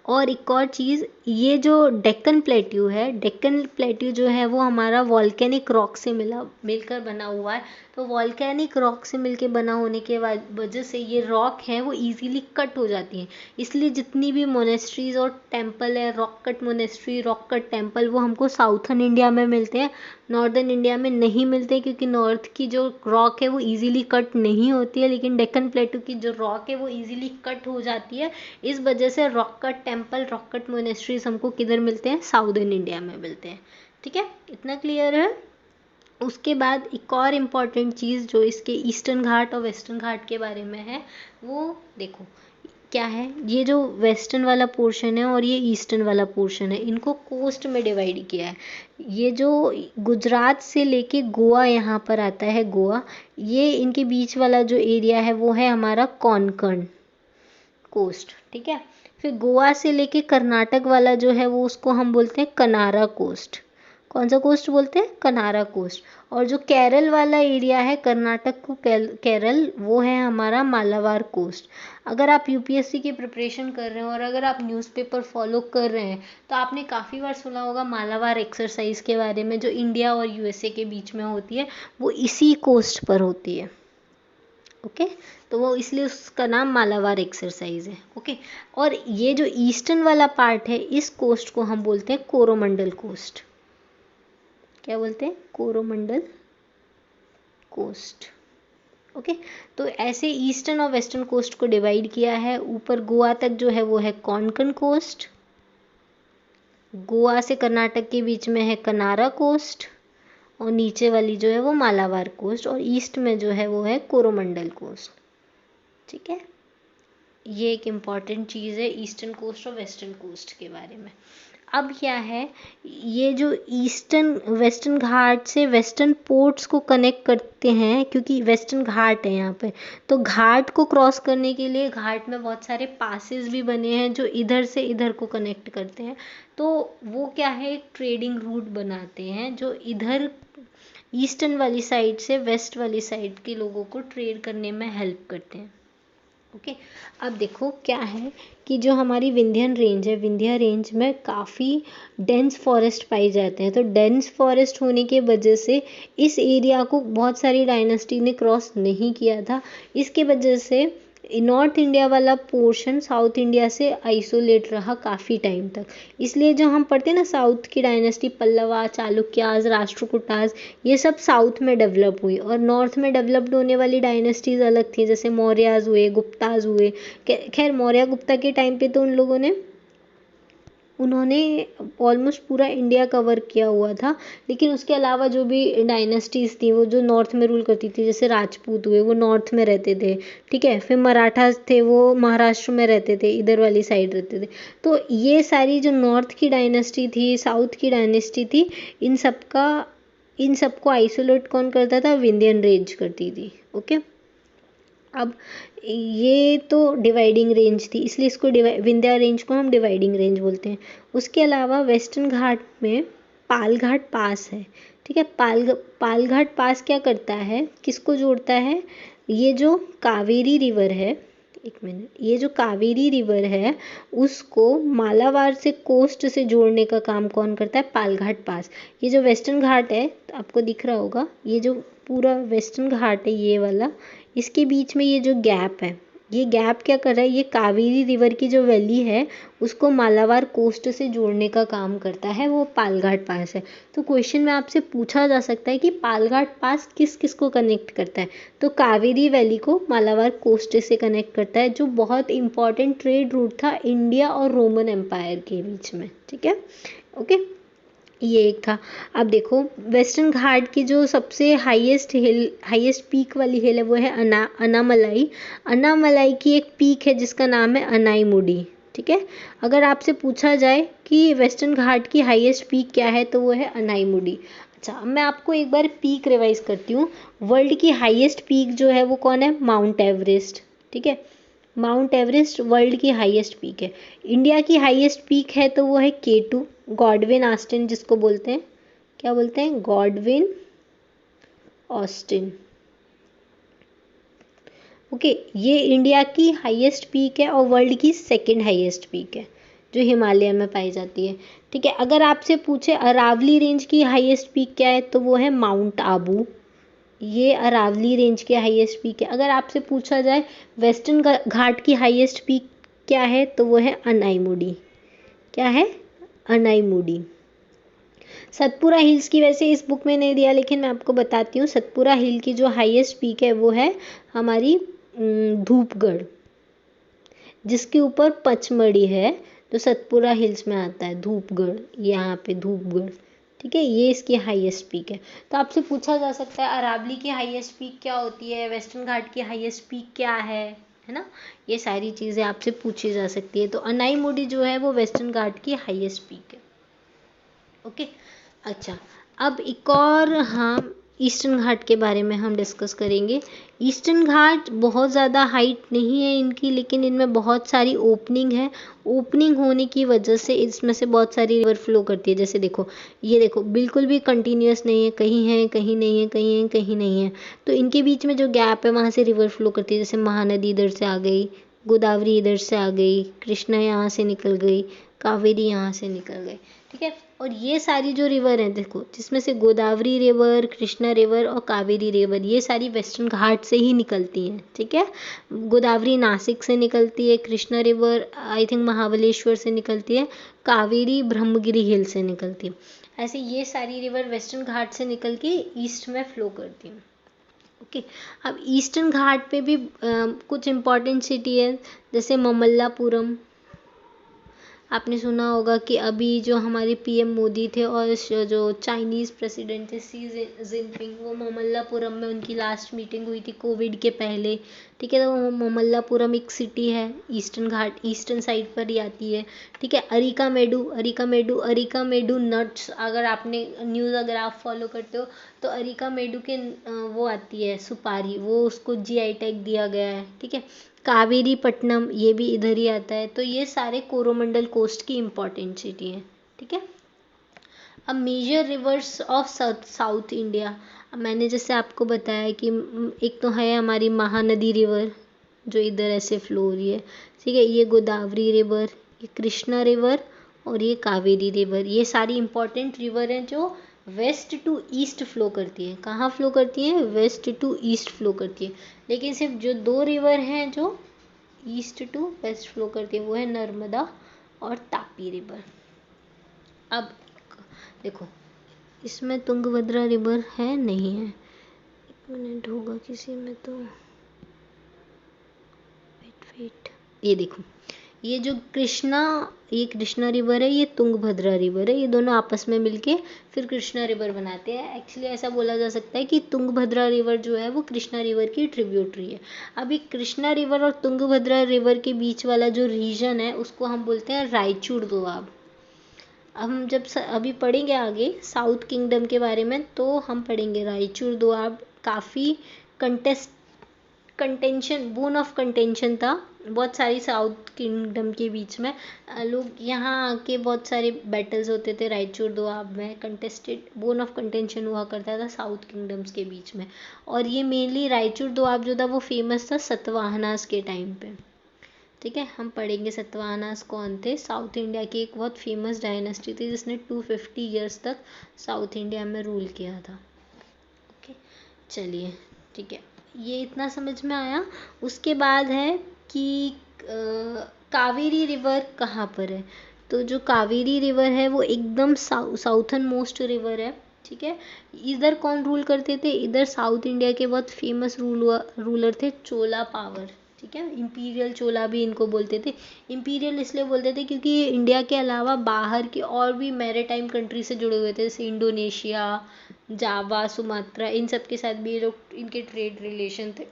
और एक और चीज़, ये जो डेक्कन प्लेट्यू है, डेक्कन प्लेट्यू जो है वो हमारा वॉल्केनिक रॉक से मिलकर बना हुआ है। तो वॉल्केनिक रॉक से मिलकर बना होने के वजह से ये रॉक है वो इजीली कट हो जाती हैं। इसलिए जितनी भी मोनेस्ट्रीज और टेम्पल है, rock cut monastery, rock cut temple, वो हमको साउथर्न इंडिया में मिलते हैं, नॉर्दर्न इंडिया में नहीं मिलते, क्योंकि नॉर्थ की जो रॉक है वो इजीली कट नहीं होती है, लेकिन डेक्कन प्लेट्यू की जो रॉक है वो इजीली कट हो जाती है। इस वजह से rock cut temple, rock cut monasteries हमको किधर मिलते हैं? साउदर्न इंडिया में मिलते हैं। ठीक है, इतना क्लियर है? उसके बाद एक और इम्पॉर्टेंट चीज़ जो इसके ईस्टर्न घाट और वेस्टर्न घाट के बारे में है, वो देखो क्या है। ये जो वेस्टर्न वाला पोर्शन है और ये ईस्टर्न वाला पोर्शन है, इनको कोस्ट में डिवाइड किया है। ये जो गुजरात से लेके गोवा यहाँ पर आता है, गोवा, ये इनके बीच वाला जो एरिया है वो है हमारा कोंकण कोस्ट। ठीक है, फिर गोवा से लेके कर्नाटक वाला जो है वो उसको हम बोलते हैं कनारा कोस्ट। कौन सा कोस्ट बोलते हैं? कनारा कोस्ट। और जो केरल वाला एरिया है, कर्नाटक को केरल, वो है हमारा मालाबार कोस्ट। अगर आप यूपीएससी की प्रिपरेशन कर रहे हो और अगर आप न्यूज़पेपर फॉलो कर रहे हैं तो आपने काफ़ी बार सुना होगा मालाबार एक्सरसाइज के बारे में, जो इंडिया और यूएसए के बीच में होती है, वो इसी कोस्ट पर होती है। ओके, तो वो इसलिए उसका नाम मालाबार एक्सरसाइज है। ओके, और ये जो ईस्टर्न वाला पार्ट है, इस कोस्ट को हम बोलते हैं कोरोमंडल कोस्ट। क्या बोलते हैं? कोरोमंडल कोस्ट। ओके, तो ऐसे ईस्टर्न और वेस्टर्न कोस्ट को डिवाइड किया है। ऊपर गोवा तक जो है वो है कोंकण कोस्ट, गोवा से कर्नाटक के बीच में है कनारा कोस्ट, और नीचे वाली जो है वो मालाबार कोस्ट, और ईस्ट में जो है वो है कोरोमंडल कोस्ट। ठीक है, ये एक इम्पॉर्टेंट चीज़ है ईस्टर्न कोस्ट और वेस्टर्न कोस्ट के बारे में। अब क्या है, ये जो ईस्टर्न वेस्टर्न घाट से वेस्टर्न पोर्ट्स को कनेक्ट करते हैं, क्योंकि वेस्टर्न घाट है यहाँ पे, तो घाट को क्रॉस करने के लिए घाट में बहुत सारे पासेस भी बने हैं जो इधर से इधर को कनेक्ट करते हैं। तो वो क्या है, एक ट्रेडिंग रूट बनाते हैं जो इधर ईस्टर्न वाली साइड से वेस्ट वाली साइड के लोगों को ट्रेड करने में हेल्प करते हैं। ओके। अब देखो क्या है कि जो हमारी विंध्यन रेंज है, विंध्या रेंज में काफ़ी डेंस फॉरेस्ट पाए जाते हैं। तो डेंस फॉरेस्ट होने के वजह से इस एरिया को बहुत सारी डायनेस्टी ने क्रॉस नहीं किया था। इसके वजह से नॉर्थ इंडिया वाला पोर्शन साउथ इंडिया से आइसोलेट रहा काफ़ी टाइम तक। इसलिए जो हम पढ़ते हैं ना, साउथ की डायनेस्टी पल्लवा, चालुक्याज, राष्ट्रकूटाज, ये सब साउथ में डेवलप हुई और नॉर्थ में डेवलप्ड होने वाली डायनेस्टीज अलग थी, जैसे मौर्याज हुए, गुप्ताज हुए। खैर मौर्य गुप्ता के टाइम पे तो उन्होंने ऑलमोस्ट पूरा इंडिया कवर किया हुआ था, लेकिन उसके अलावा जो भी डायनेस्टीज थी वो जो नॉर्थ में रूल करती थी, जैसे राजपूत हुए वो नॉर्थ में रहते थे, ठीक है। फिर मराठास थे वो महाराष्ट्र में रहते थे, इधर वाली साइड रहते थे। तो ये सारी जो नॉर्थ की डायनेस्टी थी, साउथ की डायनेस्टी थी, इन सबको आइसोलेट कौन करता था? विंध्यन रेंज करती थी। ओके। अब ये तो डिवाइडिंग रेंज थी, इसलिए इसको विंध्या रेंज को हम डिवाइडिंग रेंज बोलते हैं। उसके अलावा वेस्टर्न घाट में पालघाट पास है, ठीक है। पालघाट पास क्या करता है, किसको जोड़ता है? ये जो कावेरी रिवर है, एक मिनट, ये जो कावेरी रिवर है उसको मालाबार से कोस्ट से जोड़ने का काम कौन करता है? पालघाट पास। ये जो वेस्टर्न घाट है, तो आपको दिख रहा होगा, ये जो पूरा वेस्टर्न घाट है ये वाला, इसके बीच में ये जो गैप है, ये गैप क्या कर रहा है? ये कावेरी रिवर की जो वैली है उसको मालाबार कोस्ट से जोड़ने का काम करता है, वो पालघाट पास है। तो क्वेश्चन में आपसे पूछा जा सकता है कि पालघाट पास किस किस को कनेक्ट करता है? तो कावेरी वैली को मालाबार कोस्ट से कनेक्ट करता है, जो बहुत इंपॉर्टेंट ट्रेड रूट था इंडिया और रोमन एम्पायर के बीच में, ठीक है। ओके, ये एक था। अब देखो वेस्टर्न घाट की जो सबसे हाईएस्ट पीक वाली हिल है वो है अनामलाई। अनामलाई की एक पीक है जिसका नाम है अनाईमुडी, ठीक है। अगर आपसे पूछा जाए कि वेस्टर्न घाट की हाईएस्ट पीक क्या है तो वो है अनाईमुडी। अच्छा, अब मैं आपको एक बार पीक रिवाइज करती हूँ। वर्ल्ड की हाईएस्ट पीक जो है वो कौन है? माउंट एवरेस्ट, ठीक है। माउंट एवरेस्ट वर्ल्ड की हाईएस्ट पीक है। इंडिया की हाईएस्ट पीक है तो वो है K2, गॉडविन ऑस्टिन जिसको बोलते हैं। क्या बोलते हैं? Godwin Austen. ओके, ये इंडिया की हाईएस्ट पीक है और वर्ल्ड की सेकंड हाईएस्ट पीक है जो हिमालय में पाई जाती है, ठीक है। अगर आपसे पूछे अरावली रेंज की हाईएस्ट पीक क्या है तो वो है माउंट आबू। ये अरावली रेंज के हाईएस्ट पीक है। अगर आपसे पूछा जाए वेस्टर्न घाट की हाईएस्ट पीक क्या है तो वो है अनाईमुडी। क्या है? अनाईमुडी। सतपुरा हिल्स की वैसे इस बुक में नहीं दिया, लेकिन मैं आपको बताती हूँ। सतपुरा हिल की जो हाईएस्ट पीक है वो है हमारी धूपगढ़, जिसके ऊपर पचमढ़ी है, जो सतपुरा हिल्स में आता है। धूपगढ़, यहाँ पे धूपगढ़, ठीक है, ये इसकी हाईएस्ट पीक है। तो आपसे पूछा जा सकता है अरावली की हाईएस्ट पीक क्या होती है, वेस्टर्न घाट की हाईएस्ट पीक क्या है ना। ये सारी चीज़ें आपसे पूछी जा सकती है। तो अनाईमुडी जो है वो वेस्टर्न घाट की हाईएस्ट पीक है। ओके। अच्छा, अब एक और, हाँ, ईस्टर्न घाट के बारे में हम डिस्कस करेंगे। ईस्टर्न घाट बहुत ज़्यादा हाइट नहीं है इनकी, लेकिन इनमें बहुत सारी ओपनिंग है। ओपनिंग होने की वजह से इसमें से बहुत सारी रिवर फ्लो करती है। जैसे देखो, ये देखो बिल्कुल भी कंटिन्यूस नहीं है, कहीं है कहीं नहीं है, कहीं है कहीं नहीं है। तो इनके बीच में जो गैप है वहाँ से रिवर फ्लो करती है। जैसे महानदी इधर से आ गई, गोदावरी इधर से आ गई, कृष्णा यहाँ से निकल गई, कावेरी यहाँ से निकल गई, ठीक है। और ये सारी जो रिवर हैं देखो, जिसमें से गोदावरी रिवर, कृष्णा रिवर और कावेरी रिवर, ये सारी वेस्टर्न घाट से ही निकलती हैं, ठीक है। गोदावरी नासिक से निकलती है, Krishna river I think Mahabaleshwar से निकलती है, कावेरी ब्रह्मगिरी हिल से निकलती है। ऐसे ये सारी रिवर वेस्टर्न घाट से निकल के ईस्ट में फ्लो करती हैं। ओके, अब ईस्टर्न घाट पे भी कुछ इम्पॉर्टेंट सिटी है, जैसे ममल्लापुरम। आपने सुना होगा कि अभी जो हमारे पीएम मोदी थे और जो चाइनीज़ प्रेसिडेंट थे सी जिनपिंग, वो ममल्लापुरम में उनकी लास्ट मीटिंग हुई थी कोविड के पहले, ठीक है। तो वो ममल्लापुरम एक सिटी है, ईस्टर्न घाट ईस्टर्न साइड पर ही आती है, ठीक है। अरिका मेडू नट्स, अगर आपने न्यूज़ अगर आप फॉलो करते हो तो अरिका मेडू के वो आती है सुपारी, वो उसको GI टैग दिया गया है, ठीक है। कावेरी पट्टनम, ये भी इधर ही आता है। तो ये सारे कोरोमंडल कोस्ट की इंपॉर्टेंट सिटी हैं, ठीक है। अब major rivers of south India, अब मैंने जैसे आपको बताया कि एक तो है हमारी महानदी रिवर, जो इधर ऐसे फ्लो हो रही है, ठीक है। ये गोदावरी रिवर, ये कृष्णा रिवर और ये कावेरी रिवर, ये सारी इंपॉर्टेंट रिवर हैं जो वेस्ट टू ईस्ट फ्लो करती है। कहाँ फ्लो करती है? वेस्ट टू ईस्ट फ्लो करती है। लेकिन सिर्फ जो दो रिवर हैं जो ईस्ट टू वेस्ट फ्लो करती है वो है नर्मदा और तापी रिवर। अब देखो इसमें तुंगभद्रा रिवर है नहीं है, एक मिनट होगा किसी में तो, वेट ये देखो, ये जो ये कृष्णा रिवर है, ये तुंगभद्रा रिवर है, ये दोनों आपस में मिलके फिर कृष्णा रिवर बनाते हैं। एक्चुअली ऐसा बोला जा सकता है कि तुंगभद्रा रिवर जो है वो कृष्णा रिवर की ट्रिब्यूटरी है। अभी कृष्णा रिवर और तुंगभद्रा रिवर के बीच वाला जो रीजन है उसको हम बोलते हैं रायचूर दोआब। हम जब अभी पढ़ेंगे आगे साउथ किंगडम के बारे में तो हम पढ़ेंगे रायचूर दोआब। काफ़ी कंटेंशन, बोन ऑफ कंटेंशन था बहुत सारी साउथ किंगडम के बीच में। लोग यहाँ आके बहुत सारे बैटल्स होते थे रायचूर दोआब में, कंटेस्टेड बोन ऑफ कंटेंशन हुआ करता था साउथ किंगडम्स के बीच में। और ये मेनली रायचूर दोआब जो था वो फेमस था सतवाहनास के टाइम पे, ठीक है। हम पढ़ेंगे सतवाहनास कौन थे। साउथ इंडिया की एक बहुत फेमस डायनेस्टी थी जिसने 250 ईयर्स तक साउथ इंडिया में रूल किया था। ओके चलिए ठीक है, ये इतना समझ में आया। उसके बाद है कि कावेरी रिवर कहाँ पर है। तो जो कावेरी रिवर है वो एकदम साउथर्न मोस्ट रिवर है, ठीक है। इधर कौन रूल करते थे? इधर साउथ इंडिया के बहुत फेमस रूलर थे चोला पावर, ठीक है। इंपीरियल चोला भी इनको बोलते थे। इंपीरियल इसलिए बोलते थे क्योंकि ये इंडिया के अलावा बाहर के और भी मैरीटाइम कंट्री से जुड़े हुए थे, जैसे इंडोनेशिया, जावा, सुमात्रा, इन सब के साथ भी ये लोग, इनके ट्रेड रिलेशन थे,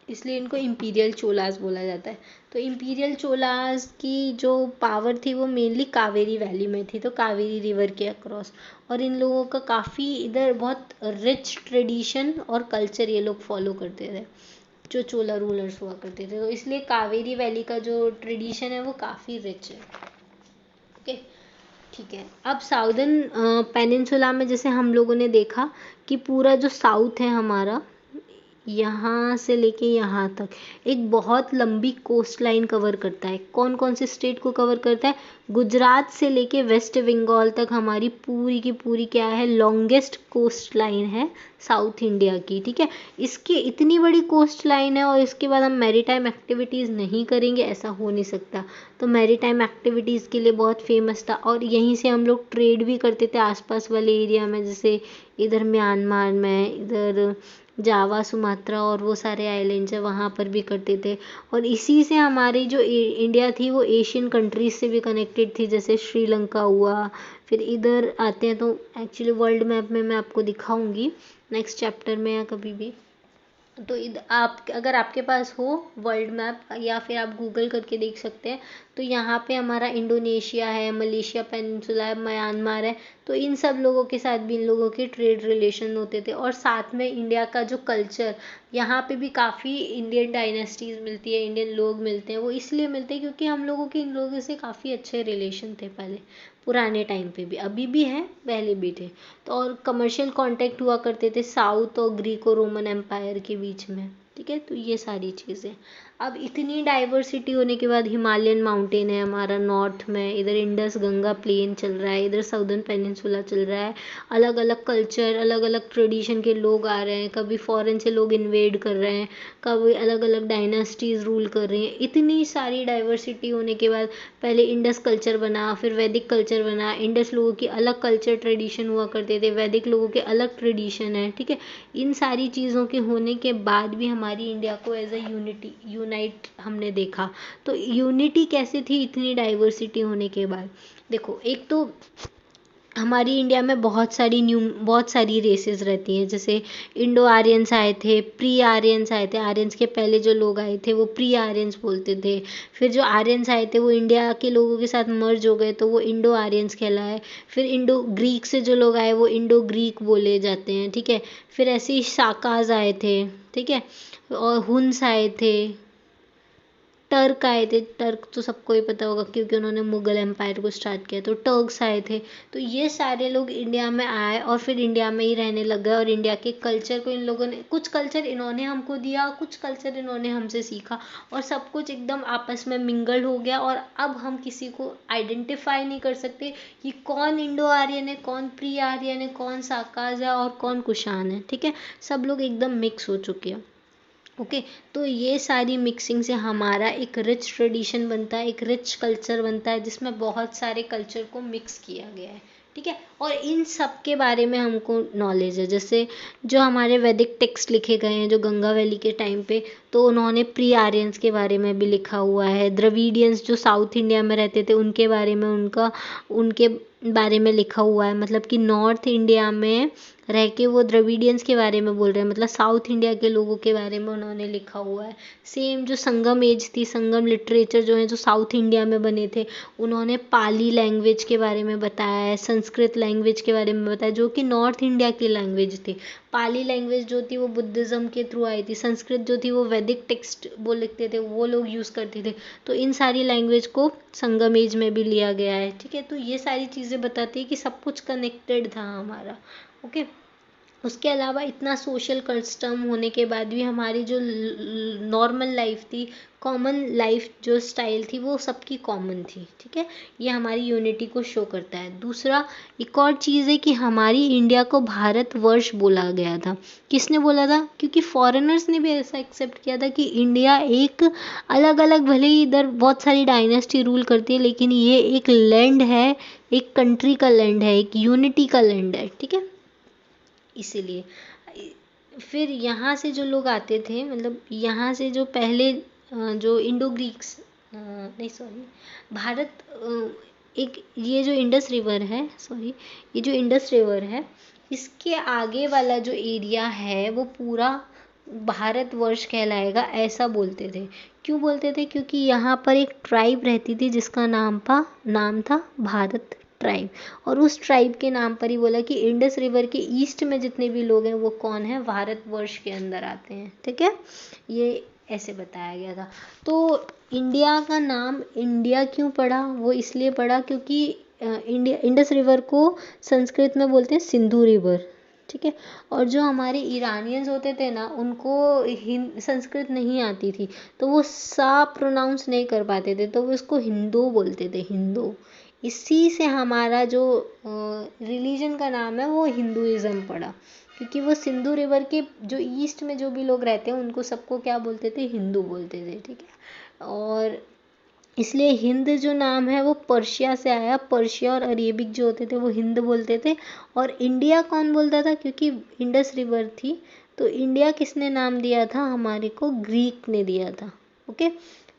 इसलिए इनको इंपीरियल चोलास बोला जाता है। तो इंपीरियल चोलास की जो पावर थी वो मेनली कावेरी वैली में थी, तो कावेरी रिवर के अक्रॉस। और इन लोगों का काफ़ी इधर बहुत रिच ट्रेडिशन और कल्चर ये लोग फॉलो करते थे, जो चोला रूलर्स हुआ करते थे। तो इसलिए कावेरी वैली का जो ट्रेडिशन है वो काफ़ी रिच है। ओके ठीक है। अब साउदर्न पेनिनसुला में जैसे हम लोगों ने देखा कि पूरा जो साउथ है हमारा, यहाँ से लेके यहाँ तक एक बहुत लंबी कोस्ट लाइन कवर करता है। कौन कौन से स्टेट को कवर करता है? गुजरात से लेके वेस्ट बंगाल तक हमारी पूरी की पूरी क्या है, लॉन्गेस्ट कोस्ट लाइन है साउथ इंडिया की, ठीक है। इसकी इतनी बड़ी कोस्ट लाइन है और इसके बाद हम मैरीटाइम एक्टिविटीज़ नहीं करेंगे, ऐसा हो नहीं सकता। तो मैरीटाइम एक्टिविटीज़ के लिए बहुत फेमस था और यहीं से हम लोग ट्रेड भी करते थे आसपास वाले एरिया में, जैसे इधर म्यांमार में, इधर जावा, सुमात्रा और वो सारे आइलैंड्स है वहाँ पर भी करते थे। और इसी से हमारी जो इंडिया थी वो एशियन कंट्रीज से भी कनेक्टेड थी, जैसे श्रीलंका हुआ। फिर इधर आते हैं तो एक्चुअली वर्ल्ड मैप में मैं आपको दिखाऊंगी नेक्स्ट चैप्टर में या कभी भी। तो आप अगर आपके पास हो वर्ल्ड मैप या फिर आप गूगल करके देख सकते हैं, तो यहाँ पे हमारा इंडोनेशिया है, मलेशिया पेनिनसुला है, म्यांमार है। तो इन सब लोगों के साथ भी इन लोगों के ट्रेड रिलेशन होते थे। और साथ में इंडिया का जो कल्चर, यहाँ पे भी काफ़ी इंडियन डायनेस्टीज़ मिलती है, इंडियन लोग मिलते हैं। वो इसलिए मिलते हैं क्योंकि हम लोगों के इन लोगों से काफ़ी अच्छे रिलेशन थे पहले, पुराने टाइम पे भी, अभी भी हैं, पहले भी थे। तो और कमर्शियल कांटेक्ट हुआ करते थे साउथ और ग्रीको रोमन एम्पायर के बीच में, ठीक है। तो ये सारी चीज़ें। अब इतनी डाइवर्सिटी होने के बाद हिमालयन माउंटेन है हमारा नॉर्थ में, इधर इंडस गंगा प्लेन चल रहा है, इधर साउदर्न पेनिनसुला चल रहा है। अलग अलग कल्चर, अलग अलग ट्रेडिशन के लोग आ रहे हैं, कभी फॉरेन से लोग इन्वेड कर रहे हैं, कभी अलग अलग डायनास्टीज रूल कर रही हैं। इतनी सारी डाइवर्सिटी होने के बाद पहले इंडस कल्चर बना, फिर वैदिक कल्चर बना। इंडस लोगों की अलग कल्चर ट्रेडिशन हुआ करते थे, वैदिक लोगों के अलग ट्रेडिशन है, ठीक है। इन सारी चीज़ों के होने के बाद भी हमारी इंडिया को एज अ यूनाइट हमने देखा। तो यूनिटी कैसे थी इतनी डाइवर्सिटी होने के बाद? देखो एक तो हमारी इंडिया में बहुत सारी रेसेस रहती हैं, जैसे इंडो आर्यंस आए थे, प्री आर्यंस आए थे, आर्यंस के पहले जो लोग आए थे वो प्री आर्यंस बोलते थे। फिर जो आर्यंस आए थे वो इंडिया के लोगों के साथ मर्ज हो गए तो वो इंडो आर्यंस कहलाए। फिर इंडो ग्रीक से जो लोग आए वो इंडो ग्रीक बोले जाते हैं, ठीक है। फिर ऐसे ही शाकाज आए थे, ठीक है, और हुन्स आए थे, टर्क आए थे। टर्क तो सबको ही पता होगा क्योंकि उन्होंने मुगल एम्पायर को स्टार्ट किया। तो टर्क्स आए थे। तो ये सारे लोग इंडिया में आए और फिर इंडिया में ही रहने लग गए और इंडिया के कल्चर को इन लोगों ने, कुछ कल्चर इन्होंने हमको दिया, कुछ कल्चर इन्होंने हमसे सीखा और सब कुछ एकदम आपस में मिंगल हो गया। और अब हम किसी को आइडेंटिफाई नहीं कर सकते कि कौन इंडो आर्यन है, कौन प्री आर्यन है, कौन साकाज है और कौन कुषाण है। ठीक है, सब लोग एकदम मिक्स हो चुके हैं। ओके, तो ये सारी मिक्सिंग से हमारा एक रिच ट्रेडिशन बनता है, एक रिच कल्चर बनता है जिसमें बहुत सारे कल्चर को मिक्स किया गया है। ठीक है, और इन सब के बारे में हमको नॉलेज है। जैसे जो हमारे वैदिक टेक्स्ट लिखे गए हैं जो गंगा वैली के टाइम पे, तो उन्होंने प्री आर्यंस के बारे में भी लिखा हुआ है। द्रविडियंस जो साउथ इंडिया में रहते थे उनके बारे में, उनके बारे में लिखा हुआ है। मतलब कि नॉर्थ इंडिया में रह के वो द्रविडियंस के बारे में बोल रहे हैं, मतलब साउथ इंडिया के लोगों के बारे में उन्होंने लिखा हुआ है। सेम जो संगम एज थी, संगम लिटरेचर जो है जो साउथ इंडिया में बने थे, उन्होंने पाली लैंग्वेज के बारे में बताया है, संस्कृत लैंग्वेज के बारे में बताया जो कि नॉर्थ इंडिया की लैंग्वेज थी। पाली लैंग्वेज जो थी वो बुद्धिज्म के थ्रू आई थी। संस्कृत जो थी वो वैदिक टेक्स्ट वो लिखते थे, वो लोग यूज़ करते थे। तो इन सारी लैंग्वेज को संगम एज में भी लिया गया है। ठीक है, तो ये सारी चीज़ें बताती है कि सब कुछ कनेक्टेड था हमारा। ओके, उसके अलावा इतना सोशल कस्टम होने के बाद भी हमारी जो नॉर्मल लाइफ थी, कॉमन लाइफ जो स्टाइल थी वो सबकी कॉमन थी। ठीक है, ये हमारी यूनिटी को शो करता है। दूसरा, एक और चीज़ है कि हमारी इंडिया को भारतवर्ष बोला गया था। किसने बोला था? क्योंकि फॉरेनर्स ने भी ऐसा एक्सेप्ट किया था कि इंडिया एक अलग अलग, भले ही इधर बहुत सारी डायनेस्टी रूल करती है लेकिन ये एक लैंड है, एक कंट्री का लैंड है, एक यूनिटी का लैंड है। ठीक है, इसीलिए फिर यहाँ से जो लोग आते थे, मतलब यहाँ से जो पहले जो इंडो ग्रीक्स, नहीं सॉरी, भारत, एक ये जो इंडस रिवर है, सॉरी, ये जो इंडस रिवर है इसके आगे वाला जो एरिया है वो पूरा भारतवर्ष कहलाएगा, ऐसा बोलते थे। क्यों बोलते थे? क्योंकि यहाँ पर एक ट्राइब रहती थी जिसका नाम था भारत ट्राइब। और उस ट्राइब के नाम पर ही बोला कि इंडस रिवर के ईस्ट में जितने भी लोग हैं वो कौन है? भारतवर्ष के अंदर आते हैं। ठीक है, ये ऐसे बताया गया था। तो इंडिया का नाम इंडिया क्यों पड़ा? वो इसलिए पड़ा क्योंकि इंडस रिवर को संस्कृत में बोलते हैं सिंधु रिवर। ठीक है, और जो हमारे ईरानियंस होते थे ना, उनको संस्कृत नहीं आती थी तो वो सा प्रोनाउंस नहीं कर पाते थे, तो वो उसको हिंदू बोलते थे, हिंदू। इसी से हमारा जो रिलीजन का नाम है वो हिंदुइज्म पड़ा, क्योंकि वो सिंधु रिवर के जो ईस्ट में जो भी लोग रहते हैं उनको सबको क्या बोलते थे? हिंदू बोलते थे। ठीक है, और इसलिए हिंद जो नाम है वो पर्शिया से आया। पर्शिया और अरेबिक जो होते थे वो हिंद बोलते थे। और इंडिया कौन बोलता था? क्योंकि इंडस रिवर थी तो इंडिया किसने नाम दिया था हमारे को? ग्रीक ने दिया था। ओके,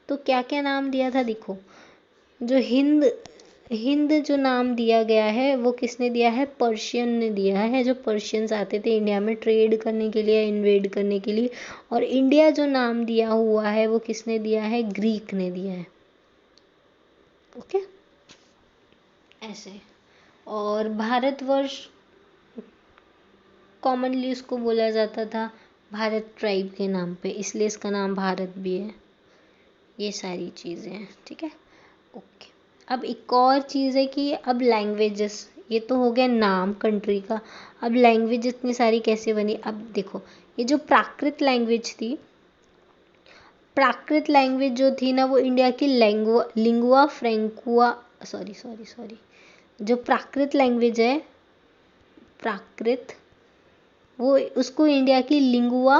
तो क्या क्या नाम दिया था? देखो, जो हिंद जो नाम दिया गया है वो किसने दिया है? पर्शियन ने दिया है। जो पर्शियंस आते थे इंडिया में ट्रेड करने के लिए, इन्वेड करने के लिए। और इंडिया जो नाम दिया हुआ है वो किसने दिया है? ग्रीक ने दिया है। ओके, ऐसे। और भारतवर्ष कॉमनली उसको बोला जाता था भारत ट्राइब के नाम पे, इसलिए इसका नाम भारत भी है। ये सारी चीज़ें हैं। ठीक है, ओके। अब एक और चीज़ है कि अब लैंग्वेजेस, ये तो हो गया नाम कंट्री का। अब लैंग्वेज इतनी सारी कैसे बनी? अब देखो, ये जो प्राकृत लैंग्वेज थी, प्राकृत लैंग्वेज जो थी ना वो इंडिया की लिंगुआ फ्रेंकुआ, सॉरी, जो प्राकृत लैंग्वेज है, प्राकृत, वो उसको इंडिया की लिंगुआ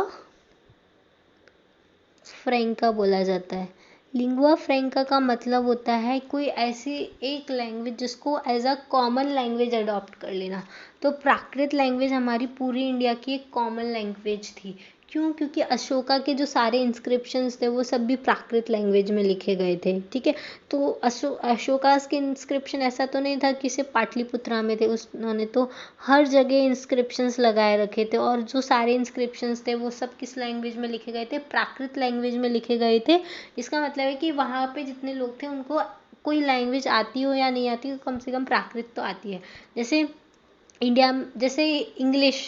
फ्रैंका बोला जाता है। लिंगुआ फ्रैंका का मतलब होता है कोई ऐसी एक लैंग्वेज जिसको as a common language adopt कर लेना। तो प्राकृत लैंग्वेज हमारी पूरी इंडिया की एक कॉमन लैंग्वेज थी। क्यों? क्योंकि अशोका के जो सारे इंस्क्रिप्शंस थे वो सब भी प्राकृत लैंग्वेज में लिखे गए थे। ठीक है, तो अशोकास के इंस्क्रिप्शन ऐसा तो नहीं था कि सिर्फ पाटलिपुत्रा में थे, उन्होंने तो हर जगह इंस्क्रिप्शंस लगाए रखे थे। और जो सारे इंस्क्रिप्शंस थे वो सब किस लैंग्वेज में लिखे गए थे? प्राकृत लैंग्वेज में लिखे गए थे। इसका मतलब है कि वहाँ पे जितने लोग थे उनको कोई लैंग्वेज आती हो या नहीं आती हो, कम से कम प्राकृत तो आती है। जैसे इंडिया, जैसे इंग्लिश,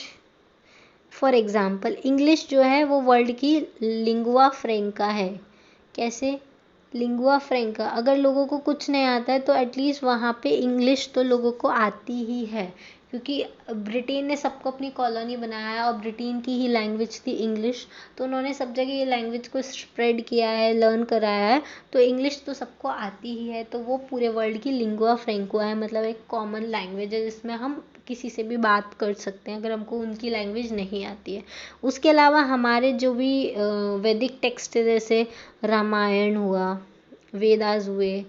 फॉर एग्जाम्पल इंग्लिश जो है वो वर्ल्ड की लिंगुआ फ्रेंका है। कैसे? लिंगुआ फ्रैंका, अगर लोगों को कुछ नहीं आता है तो एटलीस्ट वहाँ पे इंग्लिश तो लोगों को आती ही है, क्योंकि ब्रिटेन ने सबको अपनी कॉलोनी बनाया है और ब्रिटेन की ही लैंग्वेज थी इंग्लिश, तो उन्होंने सब जगह ये लैंग्वेज को स्प्रेड किया है, लर्न कराया है, तो इंग्लिश तो सबको आती ही है, तो वो पूरे वर्ल्ड की लिंगुआ फ्रैंका है, मतलब एक कॉमन लैंग्वेज है जिसमें हम किसी से भी बात कर सकते हैं अगर हमको उनकी लैंग्वेज नहीं आती है। उसके अलावा हमारे जो भी वैदिक टेक्स्ट है, जैसे रामायण हुआ, वेदास हुए,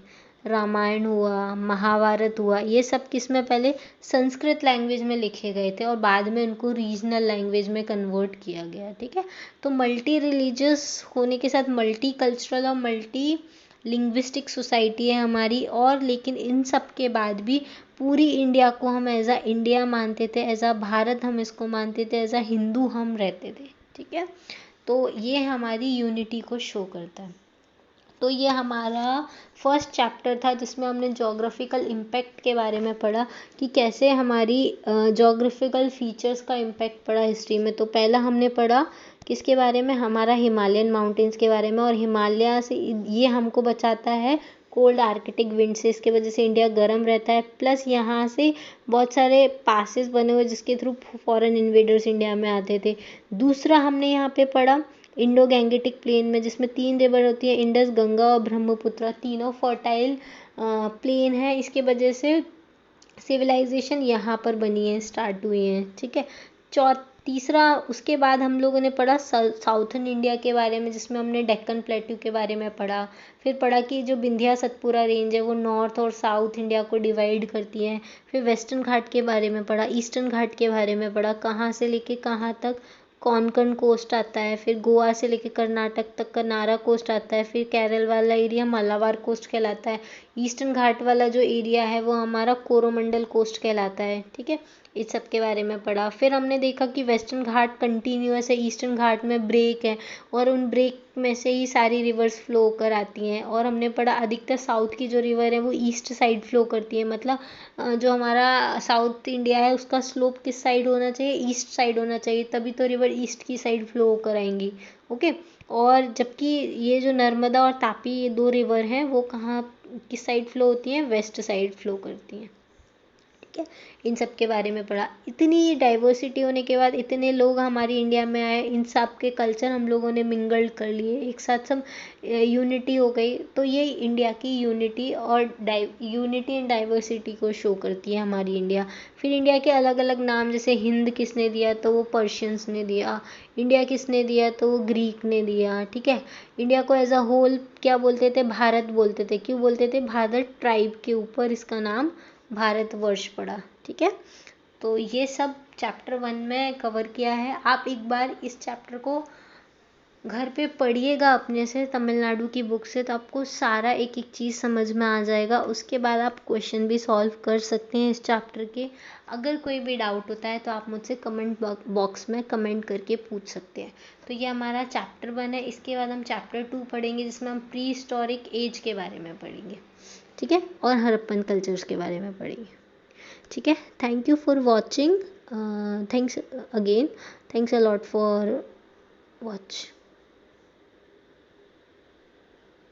रामायण हुआ, महाभारत हुआ, ये सब किस में पहले संस्कृत लैंग्वेज में लिखे गए थे और बाद में उनको रीजनल लैंग्वेज में कन्वर्ट किया गया। ठीक है, तो मल्टी रिलीजियस होने के साथ मल्टी कल्चरल और मल्टी लिंग्विस्टिक सोसाइटी है हमारी, और लेकिन इन सब के बाद भी पूरी इंडिया को हम एज अ इंडिया मानते थे, एज अ भारत हम इसको मानते थे, एज अ हिंदू हम रहते थे। ठीक है, तो ये हमारी यूनिटी को शो करता है। तो ये हमारा फर्स्ट चैप्टर था जिसमें हमने जोग्राफिकल इम्पैक्ट के बारे में पढ़ा कि कैसे हमारी जोग्राफिकल फीचर्स का इम्पैक्ट पड़ा हिस्ट्री में। तो पहला हमने पढ़ा किसके बारे में, हमारा हिमालयन माउंटेन्स के बारे में, और हिमालय से ये हमको बचाता है कोल्ड आर्कटिक विंड से, इसके वजह से इंडिया गर्म रहता है, प्लस यहाँ से बहुत सारे पासेस बने हुए जिसके थ्रू फॉरेन इन्वेडर्स इंडिया में आते थे। दूसरा हमने यहाँ पे पढ़ा इंडो गैंगेटिक प्लेन में, जिसमें 3 रिवर होती है, इंडस, गंगा और ब्रह्मपुत्र, तीनों फर्टाइल प्लेन है, इसके वजह से सिविलाइजेशन यहाँ पर बनी है, स्टार्ट हुई है। ठीक है, तीसरा उसके बाद हम लोगों ने पढ़ा साउथर्न इंडिया के बारे में, जिसमें हमने डेक्कन प्लेट्यू के बारे में पढ़ा, फिर पढ़ा कि जो विंध्या सतपुरा रेंज है वो नॉर्थ और साउथ इंडिया को डिवाइड करती है, फिर वेस्टर्न घाट के बारे में पढ़ा, ईस्टर्न घाट के बारे में पढ़ा, कहाँ से लेके कहाँ तक कोंकण कोस्ट आता है, फिर गोवा से लेके कर्नाटक तक कनारा कोस्ट आता है, फिर केरल वाला एरिया मालाबार कोस्ट कहलाता है, ईस्टर्न घाट वाला जो एरिया है वो हमारा कोरोमंडल कोस्ट कहलाता है। ठीक है, इस सब के बारे में पढ़ा। फिर हमने देखा कि वेस्टर्न घाट कंटिन्यूअस है, ईस्टर्न घाट में ब्रेक है और उन ब्रेक में से ही सारी रिवर्स फ्लो होकर आती हैं, और हमने पढ़ा अधिकतर साउथ की जो रिवर है वो ईस्ट साइड फ्लो करती है, मतलब जो हमारा साउथ इंडिया है उसका स्लोप किस साइड होना चाहिए, ईस्ट साइड होना चाहिए, तभी तो रिवर ईस्ट की साइड फ्लो होकर आएंगी। ओके, और जबकि ये जो नर्मदा और तापी, ये 2 रिवर हैं, वो कहाँ किस साइड फ्लो होती हैं, वेस्ट साइड फ्लो करती हैं। ठीक है, इन सब के बारे में पढ़ा। इतनी डाइवर्सिटी होने के बाद इतने लोग हमारी इंडिया में आए, इन सब के कल्चर हम लोगों ने मिंगल्ड कर लिए, एक साथ सब यूनिटी हो गई, तो ये इंडिया की यूनिटी और यूनिटी एंड डाइवर्सिटी को शो करती है हमारी इंडिया। फिर इंडिया के अलग अलग नाम, जैसे हिंद किसने दिया, तो वो पर्शियंस ने दिया, इंडिया किसने दिया, तो वो ग्रीक ने दिया। ठीक है, इंडिया को एज अ होल क्या बोलते थे, भारत बोलते थे। क्यों बोलते थे, भारत ट्राइब के ऊपर इसका नाम भारतवर्ष पड़ा। ठीक है, तो ये सब चैप्टर 1 में कवर किया है। आप एक बार इस चैप्टर को घर पे पढ़िएगा अपने से, तमिलनाडु की बुक से, तो आपको सारा एक एक चीज़ समझ में आ जाएगा। उसके बाद आप क्वेश्चन भी सॉल्व कर सकते हैं इस चैप्टर के। अगर कोई भी डाउट होता है तो आप मुझसे कमेंट बॉक्स में कमेंट करके पूछ सकते हैं। तो ये हमारा चैप्टर 1 है। इसके बाद हम चैप्टर 2 पढ़ेंगे, जिसमें हम प्री हिस्टोरिक एज के बारे में पढ़ेंगे। ठीक है, और हड़प्पन कल्चर्स के बारे में पढ़ेंगे। ठीक है, thank you for watching, thanks again, thanks a lot for watch.